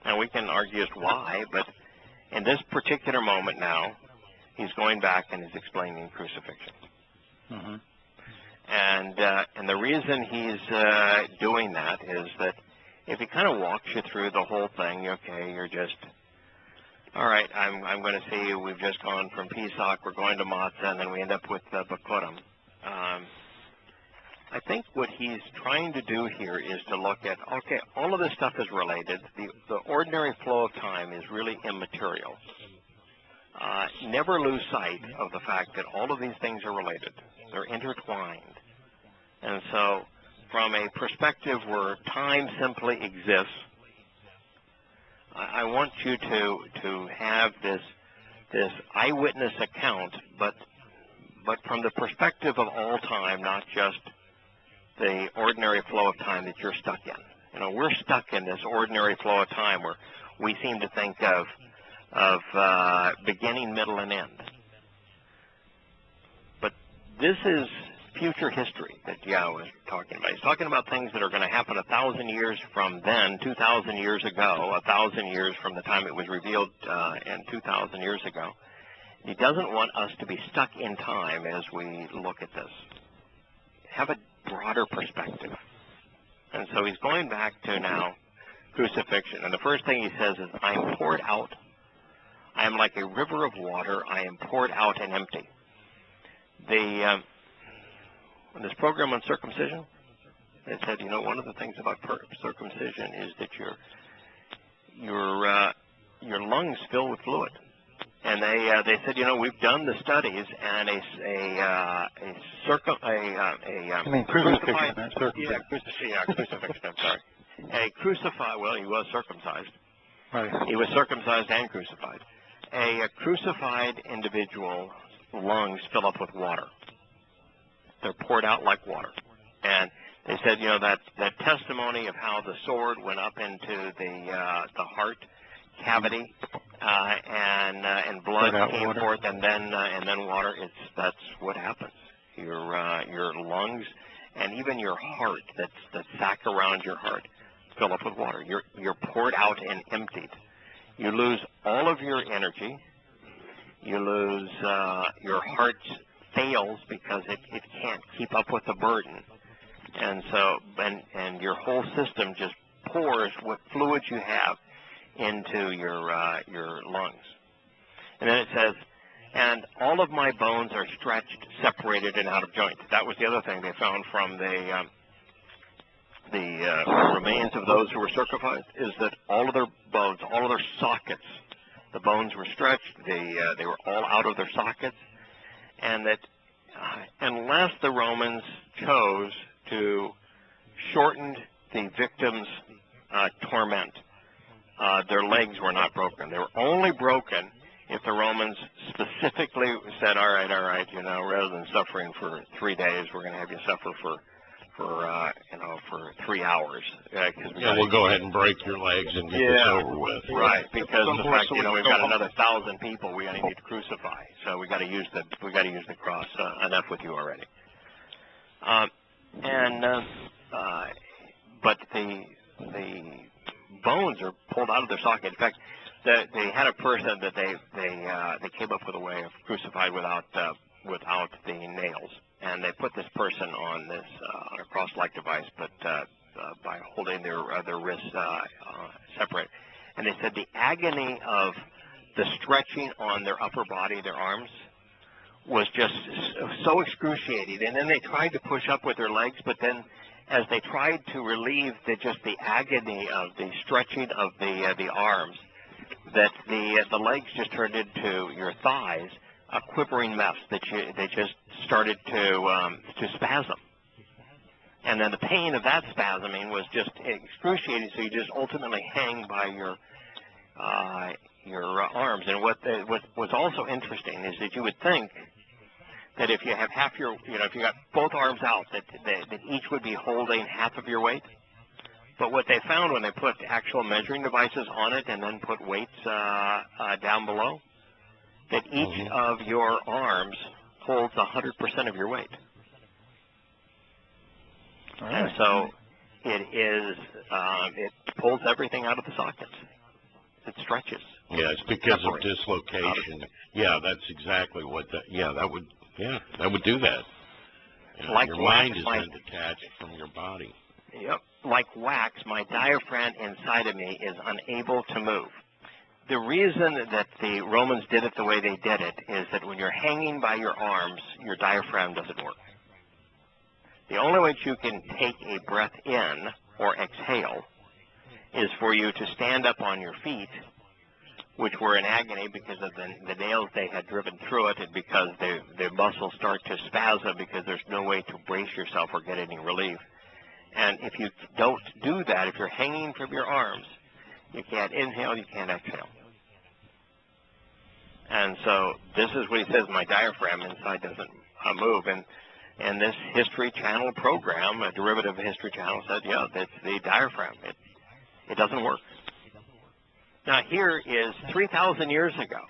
And we can argue as to why, but in this particular moment now, he's going back and he's explaining crucifixion. Mm-hmm. And the reason he's doing that is that if he kind of walks you through the whole thing, okay, you're just, all right, I'm going to see we've just gone from Pesach, we're going to Matzah, and then we end up with Bakurim. I think what he's trying to do here is to look at, okay, all of this stuff is related. The ordinary flow of time is really immaterial. Never lose sight of the fact that all of these things are related. They're intertwined. And so from a perspective where time simply exists, I want you to have this eyewitness account, but from the perspective of all time, not just the ordinary flow of time that you're stuck in. You know, we're stuck in this ordinary flow of time where we seem to think of beginning, middle, and end. But this is future history that Yahweh is talking about. He's talking about things that are going to happen 1,000 years from then, 2,000 years ago, 1,000 years from the time it was revealed, and 2,000 years ago. He doesn't want us to be stuck in time as we look at this. Have a broader perspective. And so he's going back to now crucifixion. And the first thing he says is, I am poured out. I am like a river of water. I am poured out and empty. This program on circumcision, they said, you know, one of the things about circumcision is that your lungs fill with fluid. And they said, you know, we've done the studies, and crucifixion, crucifixion, I'm sorry. A crucified, well, he was circumcised. Right. He was circumcised and crucified. A crucified individual lungs fill up with water. They're poured out like water. And they said, you know, that testimony of how the sword went up into the heart cavity, and blood came water forth, and then water. That's what happens. Your lungs and even your heart, that sac around your heart, fill up with water. You're poured out and emptied. You lose all of your energy. You lose your heart fails because it can't keep up with the burden, and so and your whole system just pours what fluids you have into your lungs. And then it says, and all of my bones are stretched, separated, and out of joint. That was the other thing they found from the remains of those who were circumcised, is that all of their bones, all of their sockets, the bones were stretched, they were all out of their sockets, and that unless the Romans chose to shorten the victim's torment, their legs were not broken. They were only broken if the Romans specifically said, all right, rather than suffering for 3 days, we're going to have you suffer for 3 hours. We'll go ahead and break your legs and get this over with. Right, because of the fact, we've got another 1,000 people we need to crucify, so we got to use the cross. Enough with you already. But the bones are pulled out of their socket. In fact, they had a person that they came up with a way of crucified without the nails, and they put this person on a cross-like device, but by holding their wrists separate. And they said the agony of the stretching on their upper body, their arms, was just so excruciating. And then they tried to push up with their legs, but then as they tried to relieve the agony of the stretching of the arms, that the legs just turned into your thighs, a quivering mess they just started to spasm. And then the pain of that spasming was just excruciating, so you just ultimately hang by your arms. And what's also interesting is that you would think that if you have half your, if you got both arms out, that each would be holding half of your weight. But what they found when they put actual measuring devices on it and then put weights down below, that each of your arms holds 100% of your weight. Right. And so it pulls everything out of the sockets. It stretches. Yeah, it's because of dislocation. Yeah, that's exactly what that would do that. Your mind is then detached from your body. Yep. Like wax, my diaphragm inside of me is unable to move. The reason that the Romans did it the way they did it is that when you're hanging by your arms, your diaphragm doesn't work. The only way that you can take a breath in or exhale is for you to stand up on your feet, which were in agony because of the nails they had driven through it, and because the muscles start to spasm because there's no way to brace yourself or get any relief. And if you don't do that, if you're hanging from your arms, you can't inhale, you can't exhale. And so this is what he says, my diaphragm inside doesn't move. And this History Channel program, a derivative of History Channel, said, that's the diaphragm. It doesn't work. Now here is 3,000 years ago.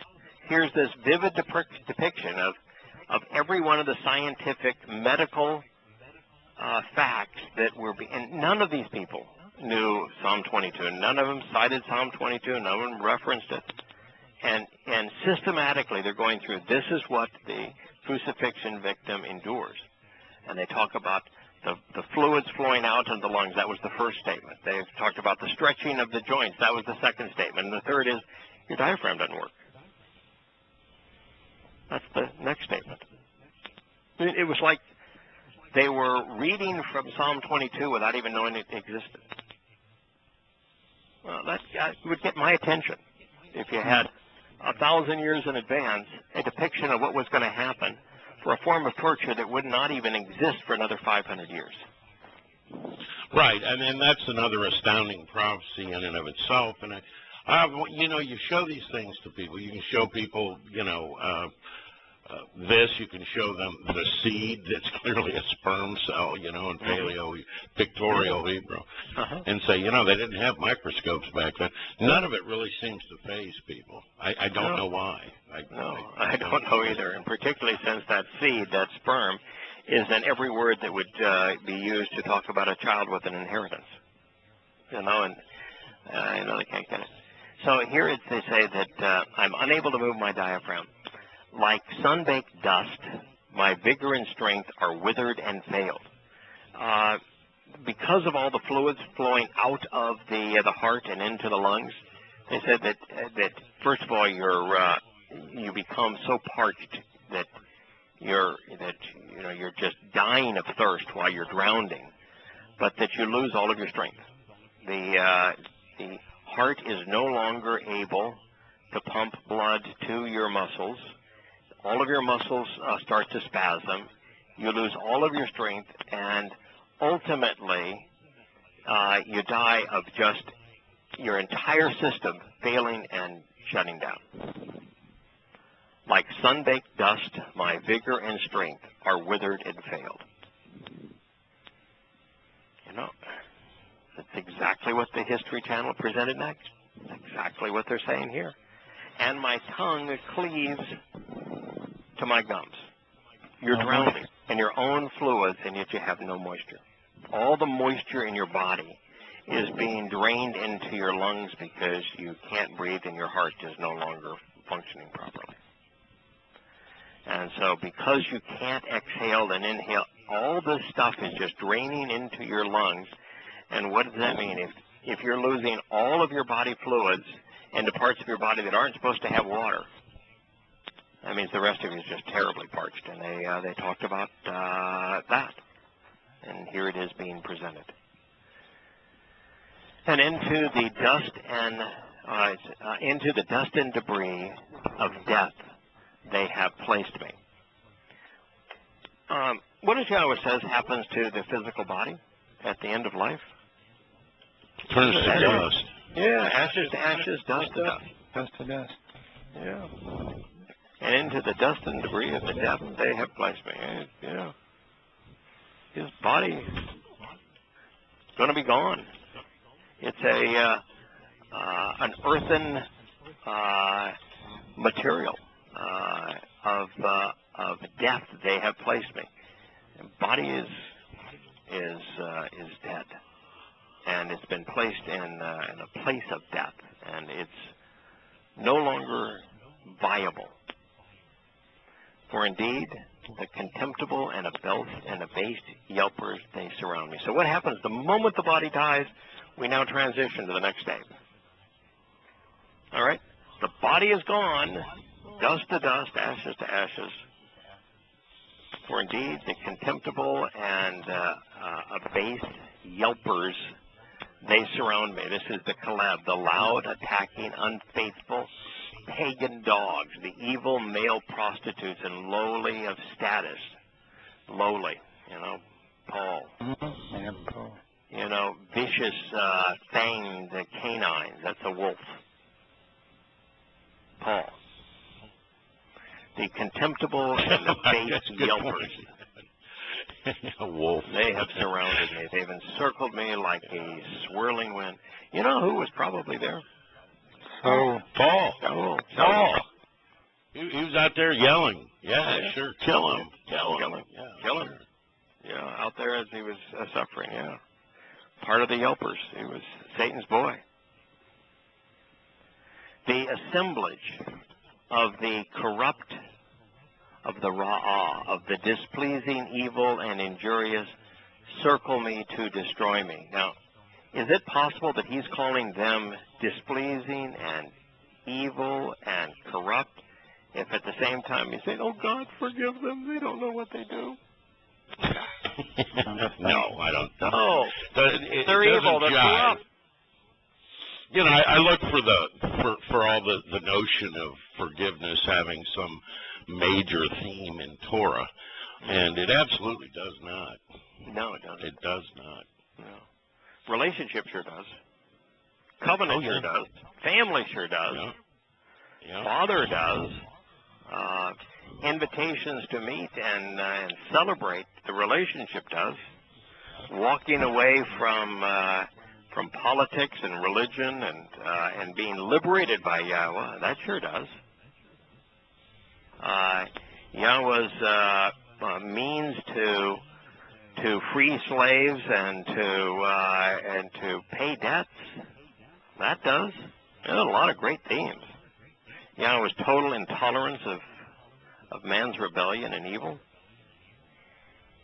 Here's this vivid depiction of every one of the scientific, medical facts that were, and none of these people knew Psalm 22. None of them cited Psalm 22. None of them referenced it. And systematically they're going through, this is what the crucifixion victim endures. And they talk about the fluids flowing out of the lungs. That was the first statement. They talked about the stretching of the joints. That was the second statement. And the third is, your diaphragm doesn't work. That's the next statement. It was like they were reading from Psalm 22 without even knowing it existed. Well, that would get my attention if you had 1,000 years in advance a depiction of what was going to happen for a form of torture that would not even exist for another 500 years. Right, and that's another astounding prophecy in and of itself. And you show these things to people. You can show people, this. You can show them the seed that's clearly a sperm cell, in pictorial Hebrew, and say, they didn't have microscopes back then. None of it really seems to faze people. I don't know why. I don't know either, and particularly since that seed, that sperm, is in every word that would be used to talk about a child with an inheritance. And they can't get it. So here they say that I'm unable to move my diaphragm. Like sun-baked dust, my vigor and strength are withered and failed. Because of all the fluids flowing out of the heart and into the lungs, They said that first of all you become so parched that you're just dying of thirst while you're drowning, but that you lose all of your strength. The heart is no longer able to pump blood to your muscles. All of your muscles start to spasm. You lose all of your strength, and ultimately you die of just your entire system failing and shutting down. Like sun-baked dust, my vigor and strength are withered and failed. You know, that's exactly what the History Channel presented next. That's exactly what they're saying here. And my tongue cleaves to my gums. You're drowning in your own fluids, and yet you have no moisture. All the moisture in your body is being drained into your lungs because you can't breathe and your heart is no longer functioning properly. And so because you can't exhale and inhale, all this stuff is just draining into your lungs. And what does that mean? If you're losing all of your body fluids into parts of your body that aren't supposed to have water, that means the rest of you is just terribly parched. And they talked about that. And here it is being presented. And into the dust and debris of death they have placed me. What does Yahweh says happens to the physical body at the end of life? Turns to dust. Yeah, ashes to ashes, dust to dust. Dust to dust. Yeah. And into the dust and debris of the death they have placed me. Yeah. His body is going to be gone. It's an earthen material of death they have placed me. The body is dead, and it's been placed in a place of death, and it's no longer viable. For indeed, the contemptible and abased yelpers, they surround me. So what happens the moment the body dies? We now transition to the next stage. All right? The body is gone, dust to dust, ashes to ashes. For indeed, the contemptible and abased yelpers, they surround me. This is the Caleb, the loud, attacking, unfaithful, pagan dogs, the evil male prostitutes and lowly of status. Lowly, Paul. Yeah, Paul. Vicious, fanged canines. That's a wolf. Paul. The contemptible and the base yelpers. A wolf. They have surrounded me. They've encircled me like a swirling wind. You know who was probably there? Oh, Paul. Oh, Paul. He was out there yelling. Yeah, sure. Kill him. Kill him. Yeah, kill him. Yeah, out there as he was suffering, yeah. Part of the yelpers. He was Satan's boy. The assemblage of the corrupt, of the ra'ah, of the displeasing, evil, and injurious circle me to destroy me. Now, is it possible that he's calling them displeasing and evil and corrupt, if at the same time he's saying, oh, God, forgive them, they don't know what they do? No, I don't. No, they're evil, they're corrupt. I look for all the notion of forgiveness having some major theme in Torah, and it absolutely does not. No, it doesn't. It does not. No. Relationship sure does. Covenant sure does. Family sure does. Yeah. Father does. Invitations to meet and celebrate the relationship does. Walking away from politics and religion and being liberated by Yahweh, that sure does. Yahweh's means to free slaves and to pay debts, that does. There's a lot of great themes. Yahweh's total intolerance of man's rebellion and evil.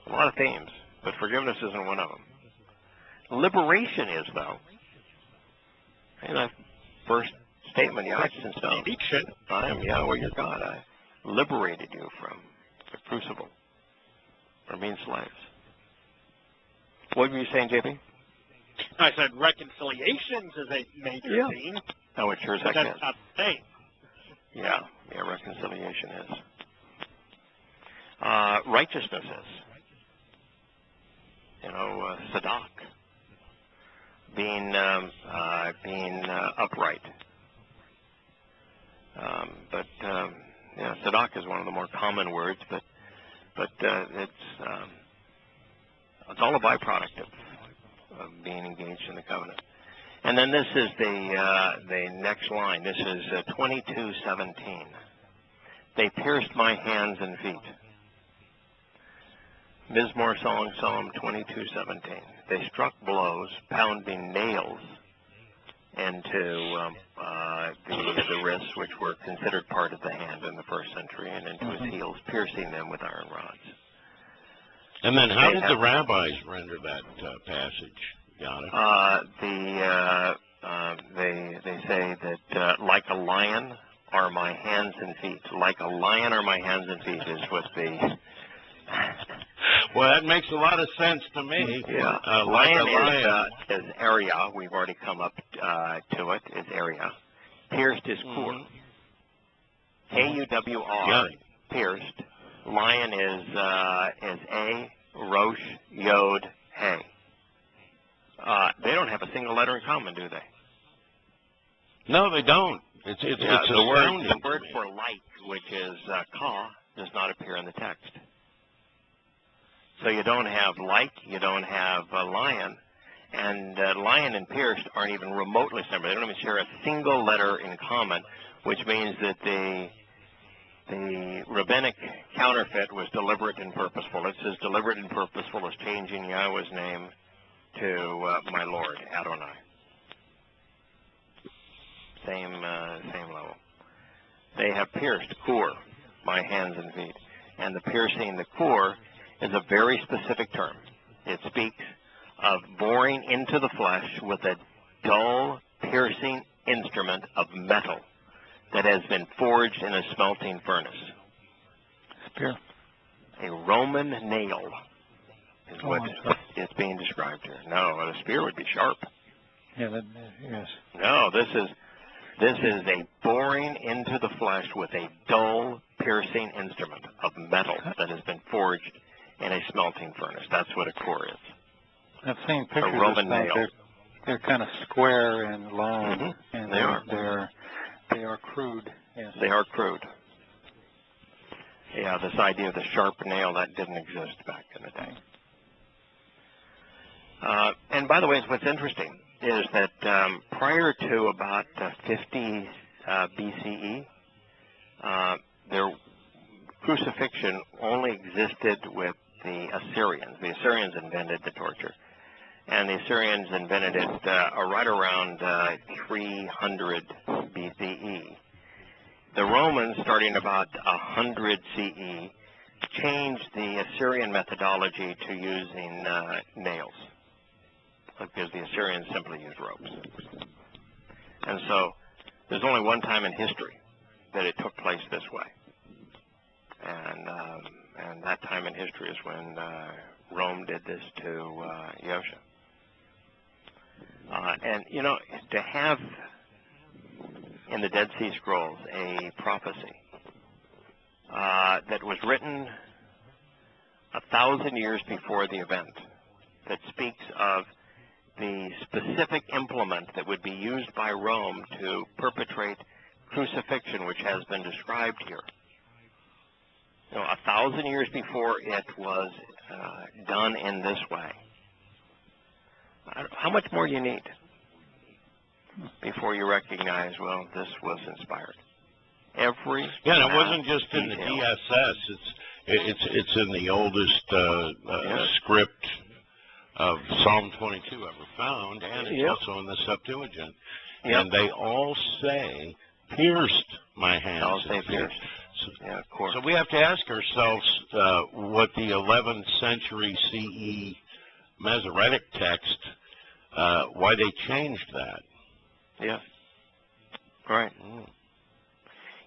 A lot of themes, but forgiveness isn't one of them. Liberation is, though. In the first statement, etched in stone. Nation. I am Yahweh your God. I liberated you from the crucible, from being slaves. What were you saying, JP? I said reconciliations is a major theme. Oh, it sure as heck That's is. not the same. Yeah, reconciliation is. Righteousness is. Sadak. Being upright. Sadak is one of the more common words, but it's all a byproduct of being engaged in the covenant. And then this is the next line. This is 22:17. They pierced my hands and feet. Mizmor song, Psalm 22:17. They struck blows, pounding nails into the wrists, which were considered part of the hand in the first century, and into his heels, piercing them with iron rods. And then how did the rabbis render that passage, Yada? They say that like a lion are my hands and feet. Like a lion are my hands and feet is what the... Well, that makes a lot of sense to me. Yeah. Lion is area. We've already come up to it. Is area. Pierced is kur. K-U-W-R. Yeah. Pierced. Lion is A, Rosh, Yod, Hey. They don't have a single letter in common, do they? No, they don't. It's the word for light, which is ka, does not appear in the text. So you don't have like, you don't have lion, and lion and pierced aren't even remotely similar. They don't even share a single letter in common, which means that the rabbinic counterfeit was deliberate and purposeful. It's as deliberate and purposeful as changing Yahweh's name to my Lord, Adonai. Same level. They have pierced, kur, my hands and feet. And the piercing, the kur, is a very specific term. It speaks of boring into the flesh with a dull, piercing instrument of metal that has been forged in a smelting furnace. Spear. A Roman nail is what is being described here. No, a spear would be sharp. Yeah, yes. No, this is a boring into the flesh with a dull, piercing instrument of metal that has been forged in a smelting furnace. That's what a core is. I've seen pictures a Roman of nail. They're kind of square and long, and they are crude. Yes. They are crude. Yeah, this idea of the sharp nail, that didn't exist back in the day. And by the way, what's interesting is that prior to about 50 BCE, their crucifixion only existed with the Assyrians. The Assyrians invented the torture. And the Assyrians invented it right around 300 BCE. The Romans, starting about 100 CE, changed the Assyrian methodology to using nails, because the Assyrians simply used ropes. And so there's only one time in history that it took place this way. And that time in history is when Rome did this to Yosha. And, you know, to have in the Dead Sea Scrolls a prophecy that was written 1,000 years before the event that speaks of the specific implement that would be used by Rome to perpetrate crucifixion, which has been described here. You know, 1,000 years before it was done in this way. How much more do you need before you recognize, well, this was inspired? Every and it wasn't just in the detail. DSS. It's in the oldest script of Psalm 22 ever found, and it's also in the Septuagint. And they all say, pierced my hands. All say pierced. Yeah, of course. So we have to ask ourselves what the 11th century CE Masoretic text, why they changed that. Yeah. Right.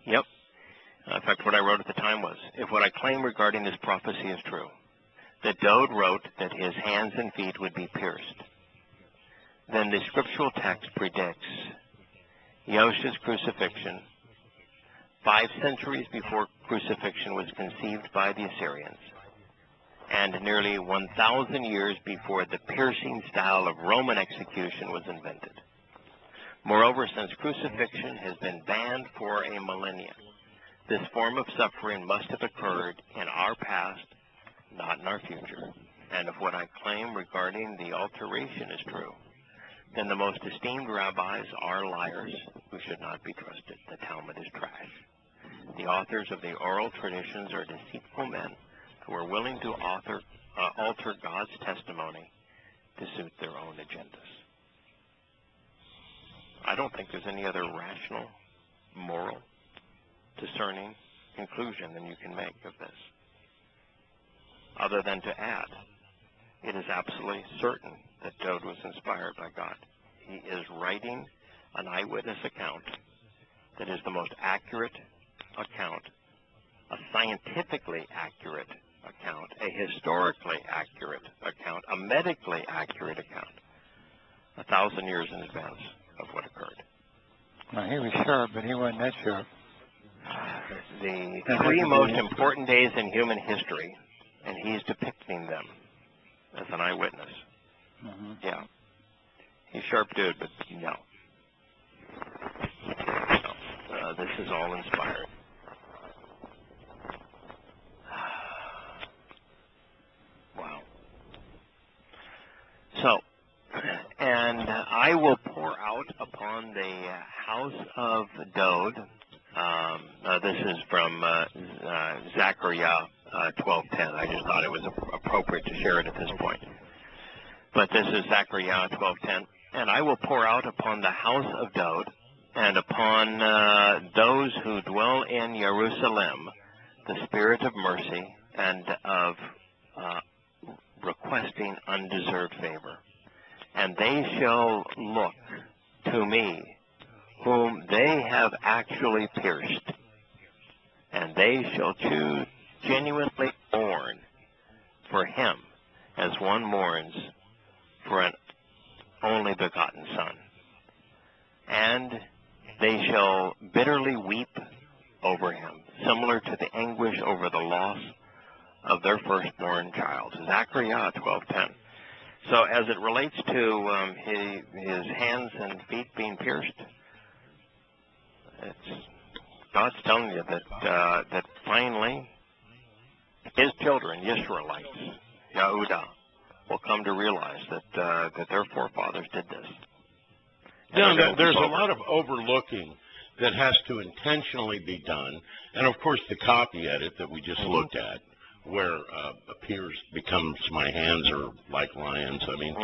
Yep. In fact, what I wrote at the time was, if what I claim regarding this prophecy is true, that Dode wrote that his hands and feet would be pierced, then the scriptural text predicts Yahushua's crucifixion 5 centuries before crucifixion was conceived by the Assyrians, and nearly 1,000 years before the piercing style of Roman execution was invented. Moreover, since crucifixion has been banned for a millennia, this form of suffering must have occurred in our past, not in our future. And if what I claim regarding the alteration is true, then the most esteemed rabbis are liars who should not be trusted. The Talmud is trash. The authors of the oral traditions are deceitful men who are willing to alter God's testimony to suit their own agendas. I don't think there's any other rational, moral, discerning conclusion than you can make of this, other than to add, it is absolutely certain that Dode was inspired by God. He is writing an eyewitness account that is the most accurate account, a scientifically accurate account, a historically accurate account, a medically accurate account, 1,000 years in advance of what occurred. Well, he was sharp, but he wasn't that sharp. The 3 most important days in human history, and he's depicting them as an eyewitness. Mm-hmm. Yeah. He's a sharp dude, but no. This is all inspired. Wow. So, and I will pour out upon the house of Dode. This is from Zechariah 12:10. I just thought it was appropriate to share it at this point. But this is Zechariah 12:10. And I will pour out upon the house of Dode and upon those who dwell in Jerusalem the spirit of mercy and of requesting undeserved favor. And they shall look to me, whom they have actually pierced, and they shall choose genuinely mourn for him as one mourns for an only begotten son. And they shall bitterly weep over him, similar to the anguish over the loss of their firstborn child. Zechariah 12:10. So as it relates to his hands and feet being pierced, God's telling you that finally his children, Israelites, Yahudah, will come to realize that their forefathers did this. Yeah, there's a lot of overlooking that has to intentionally be done, and of course the copy edit that we just looked at, where appears becomes my hands are like lions. I mean,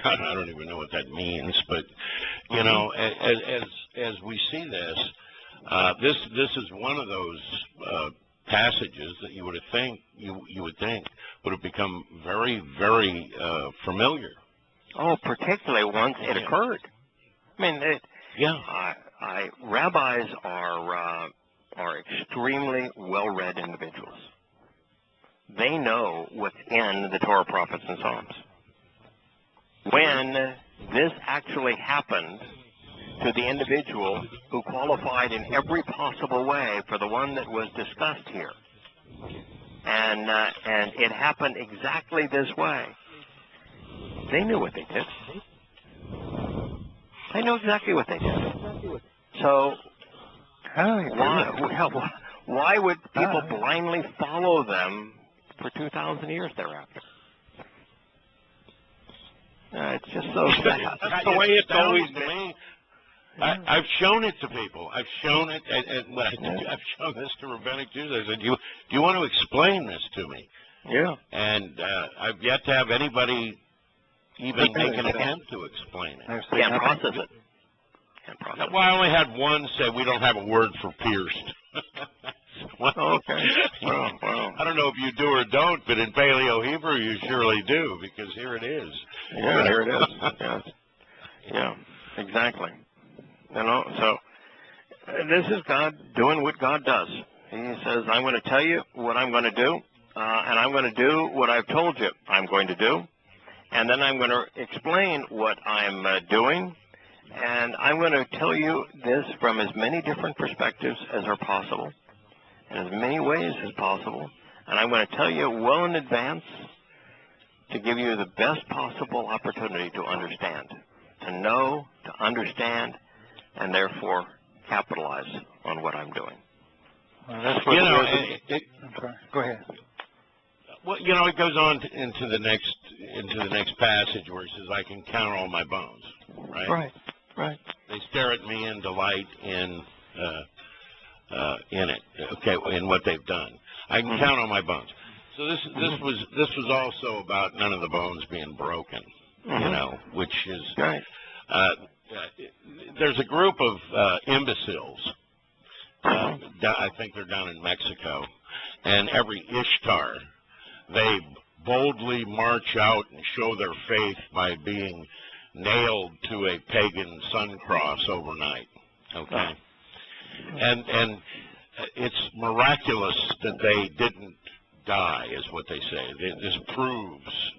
I don't even know what that means, but you know, as we see this, this is one of those passages that you would think would have become very, very familiar. Oh, particularly once it occurred. I mean, rabbis are extremely well-read individuals. They know what's in the Torah, prophets, and Psalms. When this actually happened to the individual who qualified in every possible way for the one that was discussed here, and it happened exactly this way, they knew what they did. They knew exactly what they did. So why would people blindly follow them for 2,000 years thereafter? It's just so sad. That's the way it's always been. I've shown it to people. I've shown it, and I've shown this to rabbinic Jews. I said, "Do you want to explain this to me?" Yeah. And I've yet to have anybody even make an attempt to explain it. Can't process it. Well, I only had one say we don't have a word for pierced. Well, okay. Well. I don't know if you do or don't, but in Paleo Hebrew you surely do, because here it is. Yeah, here it is. Yeah, exactly. You know, so This is God doing what God does. He says, I'm going to tell you what I'm going to do, and I'm going to do what I've told you I'm going to do, and then I'm going to explain what I'm doing, and I'm going to tell you this from as many different perspectives as are possible, in as many ways as possible, and I'm going to tell you well in advance to give you the best possible opportunity to understand, to know, to understand, and therefore capitalize on what I'm doing. Well, that's what I'm sorry. Go ahead. Well, it goes on into the next passage where he says, "I can count all my bones." Right. Right. They stare at me and delight in it. Okay, in what they've done. I can count all my bones. So this was also about none of the bones being broken. Which is right. There's a group of imbeciles. I think they're down in Mexico, and every Ishtar, they boldly march out and show their faith by being nailed to a pagan sun cross overnight. Okay, and it's miraculous that they didn't die, is what they say. This proves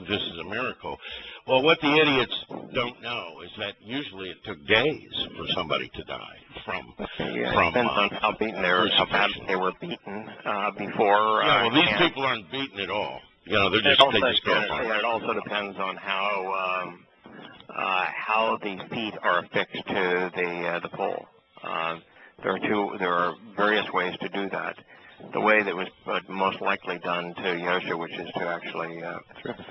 this is a miracle. Well, what the idiots don't know is that usually it took days for somebody to die from. It depends on how beaten how bad they were beaten before. Yeah, well, these people aren't beaten at all. They just go apart. It also depends on how the feet are affixed to the pole. There are various ways to do that. The way that was most likely done to Yosha, which is to actually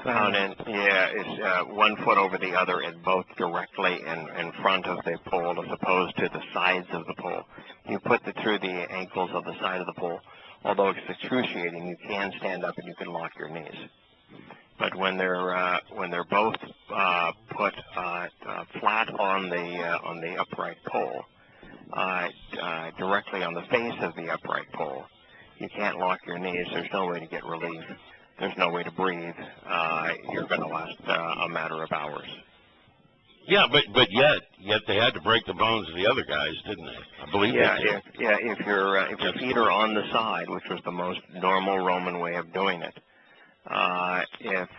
count in, is 1 foot over the other and both directly in front of the pole as opposed to the sides of the pole. You put it through the ankles of the side of the pole. Although it's excruciating, you can stand up and you can lock your knees. But when they're both put flat on the upright pole, directly on the face of the upright pole, you can't lock your knees. There's no way to get relief. There's no way to breathe. You're going to last a matter of hours. Yeah, but yet they had to break the bones of the other guys, didn't they? I believe. If your feet are on the side, which was the most normal Roman way of doing it, if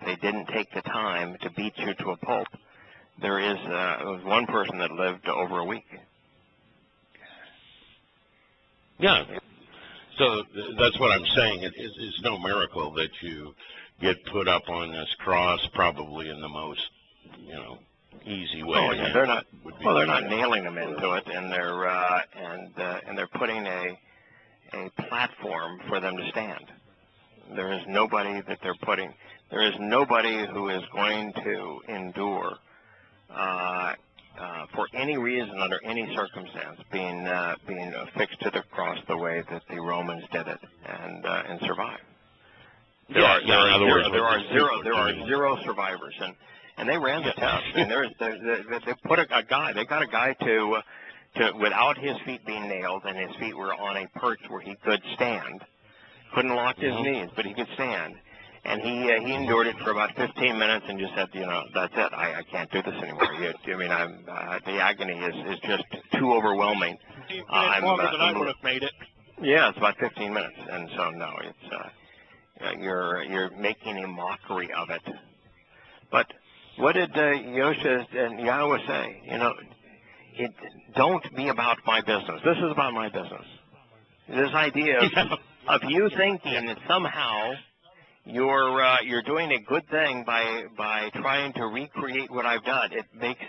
they didn't take the time to beat you to a pulp, there was one person that lived over a week. Yeah. So that's what I'm saying. It's no miracle that you get put up on this cross, probably in the most, easy way. Oh, yeah, they're not. Well, they're not nailing them into it, and they're putting a platform for them to stand. There is nobody that they're putting. There is nobody who is going to endure, for any reason, under any circumstance, being affixed to the cross the way that the Romans did it and survive. There are zero survivors, and they ran the test. And they put a guy. They got a guy to without his feet being nailed, and his feet were on a perch where he could stand. Couldn't lock his knees, but he could stand. And he endured it for about 15 minutes and just said, that's it. I can't do this anymore. The agony is just too overwhelming. 15 minutes longer than I would have made it. Yeah, it's about 15 minutes. And so, no, it's you're making a mockery of it. But what did Yosha and Yahowah say? Don't be about my business. This is about my business. This idea of you thinking that somehow you're doing a good thing by trying to recreate what I've done. It makes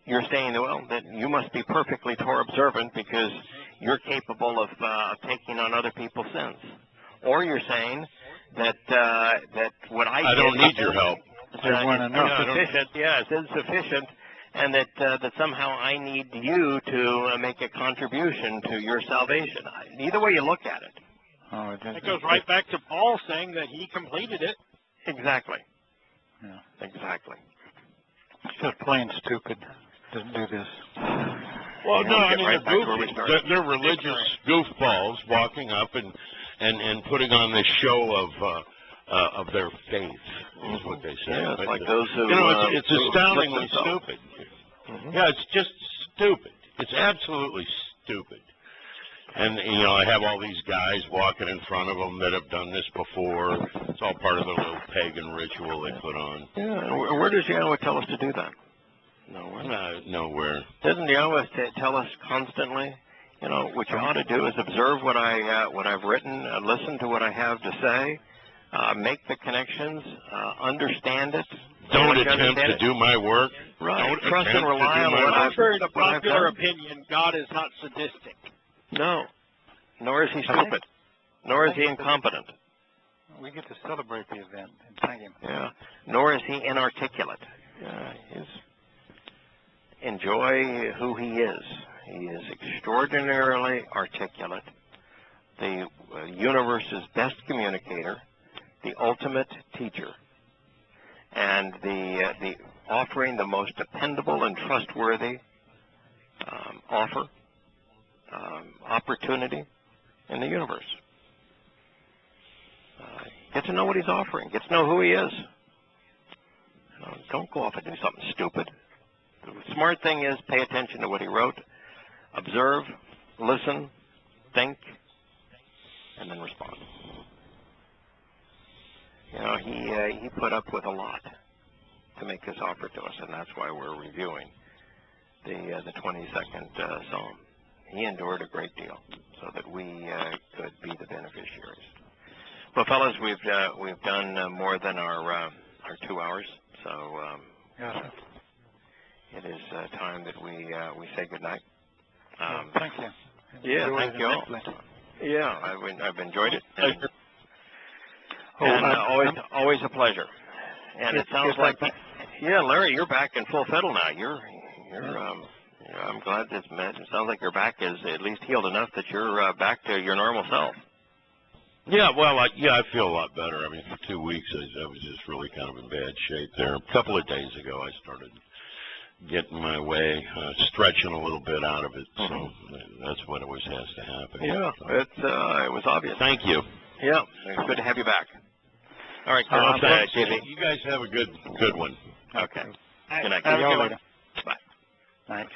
you're saying, well, that you must be perfectly Torah observant because you're capable of taking on other people's sins, or you're saying that what I don't need your help. It's insufficient. Yeah, it's insufficient, and that somehow I need you to make a contribution to your salvation. Either way you look at it. Oh, it goes right back to Paul saying that he completed it. Exactly. Yeah. Exactly. It's just plain stupid to do this. Well, no, I mean, they're religious goofballs walking up and putting on this show of their faith, is what they say. Yeah, it's like those who... it's astoundingly stupid. Yeah, it's just stupid. It's absolutely stupid. And, you know, I have all these guys walking in front of them that have done this before. It's all part of the little pagan ritual they put on. Yeah, and where does Yahweh tell us to do that? Nowhere. Nowhere. Doesn't Yahweh tell us constantly, you know, what you ought to do is observe what I've written, listen to what I have to say, make the connections, understand it. Don't attempt to do my work. Right. Don't Trust and rely on what I've Contrary to what I've popular done. opinion, God is not sadistic. No. Nor is he stupid. Nor is he incompetent. We get to celebrate the event and thank him. Yeah. Nor is he inarticulate. Enjoy who he is. He is extraordinarily articulate, the universe's best communicator, the ultimate teacher, and the offering the most dependable and trustworthy opportunity in the universe. Get to know what he's offering. Get to know who he is. Don't go off and do something stupid. The smart thing is pay attention to what he wrote, observe, listen, think, and then respond. You know, he put up with a lot to make this offer to us, and that's why we're reviewing the 22nd Psalm. He endured a great deal so that we could be the beneficiaries. Well, fellas, we've done more than our 2 hours, so it is time that we say goodnight. Thank you. Yeah, thank you all. Yeah, I've enjoyed it. And always a pleasure. And it sounds like, yeah, Larry, you're back in full fiddle now. You're I'm glad it sounds like your back is at least healed enough that you're back to your normal self. Yeah, well, I feel a lot better. I mean, for 2 weeks, I was just really kind of in bad shape there. A couple of days ago, I started getting my way, stretching a little bit out of it. So that's what always has to happen. Yeah, it was obvious. Thank you. Yeah, it's good to have you back. All right, JV. You guys have a good one. Okay. Good night. Have a good one. Bye. Night.